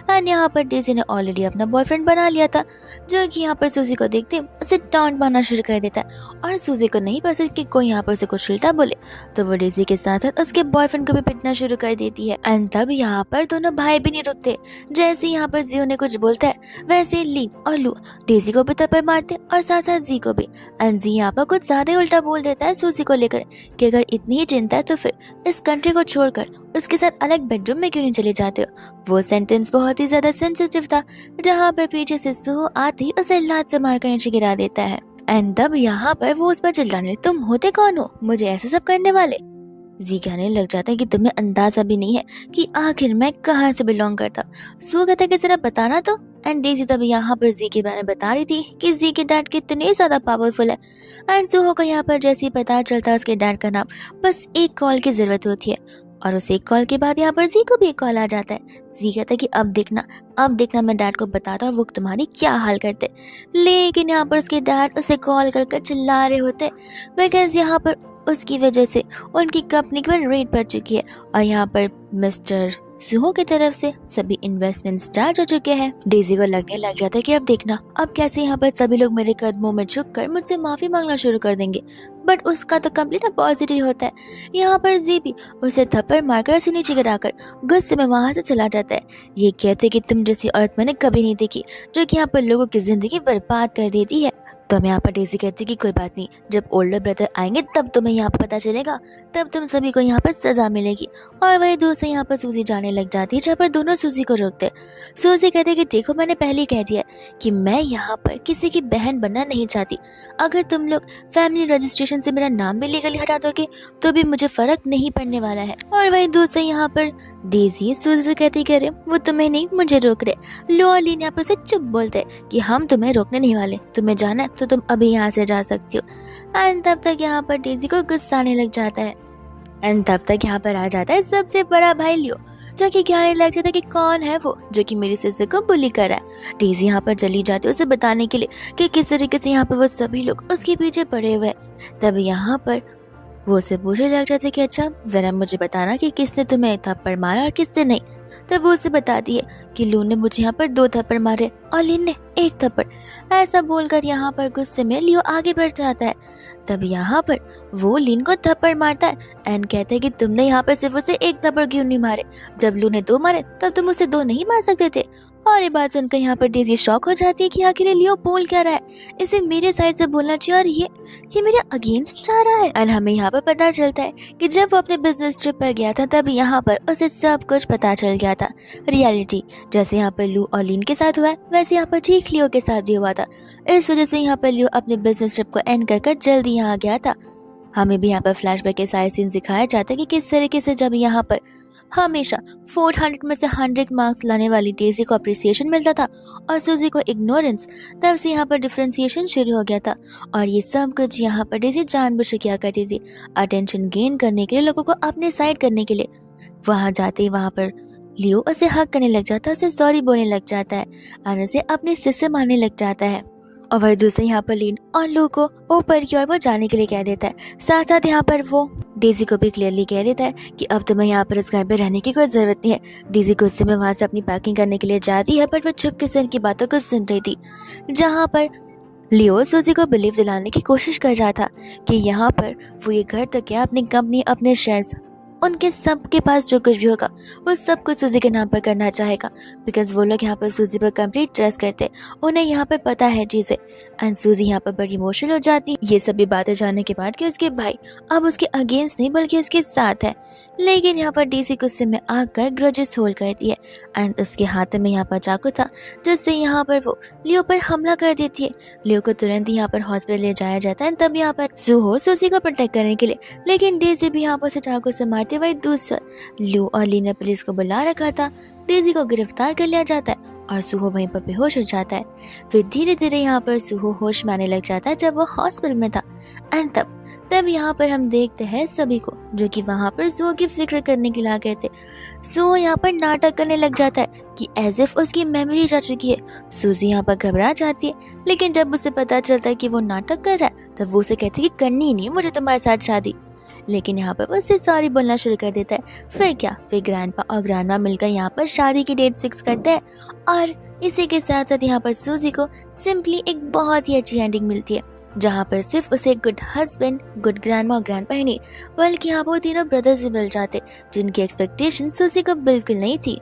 एंड यहाँ पर डेजी ने ऑलरेडी अपना बॉयफ्रेंड बना लिया था, जो कि यहाँ पर सूजी को देखते उसे टॉन्ट मारना शुरू कर देता है और सूजी को नहीं पसंद कि कोई यहाँ पर उसे कुछ उल्टा बोले, तो वो डेजी के साथ साथ उसके बॉयफ्रेंड को भी पिटना शुरू कर देती है। एंड तब यहाँ पर दोनों भाई भी नहीं रुकते। जैसे यहाँ पर जियो ने कुछ बोलता है वैसे लीन और लू डेजी को भी थप्पड़ मारते और साथ साथ जी को भी। एंड जी यहाँ पर कुछ ज्यादा उल्टा बोल देता है सूजी को लेकर कि अगर इतनी ही चिंता है तो फिर इस कंट्री को छोड़कर उसके साथ अलग बेडरूम में क्यों नहीं चले जाते हो। वो सेंटेंस बहुत ही ज्यादा सेंसिटिव था, जहाँ पर पीछे से सुहो आती उसे लात से मारकर नीचे गिरा देता है। एंड तब यहाँ पर वो उस पर चिल्लाने, तुम होते कौन हो मुझे ऐसे सब करने वाले। जी कहने लग जाता है कि तुम्हें अंदाजा भी नहीं है कि आखिर मैं कहाँ से बिलोंग करता। सू कहता है कि जरा बताना तो। एंड डेजी तब यहाँ पर जी के बारे में बता रही थी कि जी के डैड कितने ज्यादा पावरफुल है। एंड सुहो को यहाँ पर जैसे ही पता चलता है उसके डैड का नाम, बस एक कॉल की जरूरत होती है और उस एक कॉल के बाद यहाँ पर जी को भी एक कॉल आ जाता है। जी कहता है कि अब देखना मैं डैड को बताता और वो तुम्हारी क्या हाल करते। लेकिन यहाँ पर उसके डैड उसे कॉल कर चिल्ला रहे होते बिकॉज यहाँ पर उसकी वजह से उनकी कंपनी पर रेड पड़ चुकी है और यहाँ पर मिस्टर सुहो की तरफ से सभी इन्वेस्टमेंट स्टार्ट हो चुके हैं। डेजी को लगने लग जाता है कि अब देखना अब कैसे यहाँ पर सभी लोग मेरे कदमों में झुककर मुझसे माफी मांगना शुरू कर देंगे। बट उसका तो कंप्लीट अपोजिट ही होता है। यहाँ पर जी भी उसे थप्पड़ मारकर उसे नीचे गिराकर गुस्से में वहां से चला जाता है। ये कहते कि तुम जैसी औरत मैंने कभी नहीं देखी जो कि यहाँ पर लोगों की जिंदगी बर्बाद कर देती है। तो मैं यहाँ पर डेजी कहती कि कोई बात नहीं, जब ओल्डर ब्रदर आएंगे तब तुम्हें यहाँ पर पता चलेगा, तब तुम सभी को यहाँ पर सजा मिलेगी। और वही दूर से यहाँ पर सूजी जाने लग जाती है, जहाँ पर दोनों सूजी को रोकते। सूजी कहते कि देखो मैंने पहले ही कह दिया कि मैं यहाँ पर किसी की बहन बनना नहीं चाहती। अगर तुम लोग फैमिली रजिस्ट्रेशन से मेरा नाम भी लीगली हटा दोगे तो भी मुझे फर्क नहीं पड़ने वाला है। और वही दूर से यहाँ पर डेजी सूजी से कहती कि अरे वो तुम्हें नहीं मुझे रोक रहे। लो और लीन यहाँ पर से चुप बोलते कि हम तुम्हें रोकने नहीं वाले, तुम्हें जाना है तो तुम अभी यहाँ से जा सकती हो। एंड तब तक यहाँ पर डेजी को गुस्सा आने लग जाता है। एंड तब तक यहाँ पर आ जाता है सबसे बड़ा भाई लियो, जो कि कहने लग जाता है कि कौन है वो जो कि मेरी सिस्टर को बुली कर रहा है। डेजी यहाँ पर चली जाती है उसे बताने के लिए कि किस तरीके से यहाँ पर वो सभी लोग उसके पीछे पड़े हुए हैं। तब यहाँ पर वो उसे पूछने लग जाते कि अच्छा जरा मुझे बताना कि किसने तुम्हें थप्पड़ मारा और किसने नहीं। तब वो उसे बताती है कि लू ने मुझे यहाँ पर 2 थप्पड़ मारे और लिन ने 1 थप्पड़। ऐसा बोलकर यहाँ पर गुस्से में लियो आगे बढ़ जाता है। तब यहाँ पर वो लिन को थप्पड़ मारता है एंड कहता है कि तुमने यहाँ पर सिर्फ उसे 1 थप्पड़ क्यों नहीं मारे, जब लू ने 2 मारे तब तुम उसे 2 नहीं मार सकते थे। और ये बात सुनकर यहाँ पर डेजी शॉक हो जाती है कि आखिर लियो बोल क्या रहा है, इसे मेरे साइड से बोलना चाहिए और ये मेरे अगेंस्ट जा रहा है। एंड हमें यहाँ पर पता चलता है कि जब वो अपने बिजनेस ट्रिप पर गया था तब यहाँ पर उसे सब कुछ पता चल गया था। रियलिटी जैसे यहाँ पर लू और लीन के साथ हुआ है वैसे यहाँ पर ठीक लियो के साथ भी हुआ था। इस वजह से यहाँ पर लियो अपने बिजनेस ट्रिप को एंड कर जल्दी यहाँ आ गया था। हमें भी यहाँ पर फ्लैशबैक के सारे सीन दिखाया जाता है कि किस तरीके से जब यहाँ पर हमेशा 400 में से 100 मार्क्स लाने वाली डेजी को अप्रिसिएशन मिलता था और सूजी को इग्नोरेंस, तब से यहाँ पर डिफरेंशिएशन शुरू हो गया था। और ये सब कुछ यहाँ पर डेजी जानबूझ के किया करती थी, अटेंशन गेन करने के लिए, लोगों को अपने साइड करने के लिए। वहाँ जाते ही वहाँ पर लियो उसे हक करने लग जाता है, उसे सॉरी बोलने लग जाता है और उसे अपने सिस्टर मानने लग जाता है। और वह दूसरे यहाँ पर लीन और लू को ऊपर की ओर वो जाने के लिए कह देता है। साथ साथ यहाँ पर वो डेजी को भी क्लियरली कह देता है कि अब तुम्हें यहाँ पर इस घर पे रहने की कोई ज़रूरत नहीं है। डेजी गुस्से में वहाँ से अपनी पैकिंग करने के लिए जाती है, पर वो चुपके से उनकी बातों को सुन रही थी। जहाँ पर लियो सूजी को बिलीव दिलाने की कोशिश कर रहा था कि यहाँ पर वो ये घर तो क्या, अपनी कंपनी, अपने शेयर्स, उनके सबके पास जो कुछ भी होगा वो सब कुछ सूजी के नाम पर करना चाहेगा, बिकॉज वो लोग यहाँ पर सूजी पर कंप्लीट ट्रस्ट करते हैं, उन्हें यहाँ पर पता है चीज़ें। एंड सूजी यहाँ पर बड़ी इमोशनल हो जाती है ये सभी बातें जानने के बाद कि उसके भाई अब उसके अगेंस्ट नहीं बल्कि उसके साथ है। लेकिन यहाँ पर डीसी गुस्से में आकर ग्रजेस होल्ड करती है एंड उसके हाथ में यहाँ पर चाकू था, जिससे यहाँ पर वो लियो पर हमला कर देती है। लियो को तुरंत ही यहाँ पर हॉस्पिटल ले जाया जाता है। तब यहाँ पर सूहो सूजी को प्रोटेक्ट करने के लिए, लेकिन डेजी भी यहाँ पर उसे चाकू से मारते हुए दूसरा लू और ली ने पुलिस को बुला रखा था। डेजी को गिरफ्तार कर लिया जाता है और सूहो वहीं पर बेहोश हो जाता है। फिर धीरे धीरे यहाँ पर सूहो होश में आने लग जाता है जब वो हॉस्पिटल में था। एंड तब यहाँ पर हम देखते हैं सभी को जो कि वहाँ पर सूहो की फिक्र करने के लिए आ गए थे। सूहो यहाँ पर नाटक करने लग जाता है कि एज इफ उसकी मेमोरी जा चुकी है। सूजी यहाँ पर घबरा जाती है, लेकिन जब उसे पता चलता है कि वो नाटक कर रहा है तब वो उसे कहती है कि करनी ही नहीं मुझे तुम्हारे साथ शादी। लेकिन यहाँ पर वो उससे सॉरी बोलना शुरू कर देता है। फिर क्या, फिर ग्रैंडपा और ग्रैंडमा मिलकर यहाँ पर शादी की डेट फिक्स करते हैं और इसी के साथ साथ यहाँ पर सूजी को सिंपली एक बहुत ही अच्छी एंडिंग मिलती है, जहाँ पर सिर्फ उसे गुड हस्बैंड, गुड ग्रैंडमा और ग्रैंडपा ही नहीं बल्कि यहाँ पर तीनों ब्रदर्स भी मिल जाते जिनकी एक्सपेक्टेशन सूजी को बिल्कुल नहीं थी।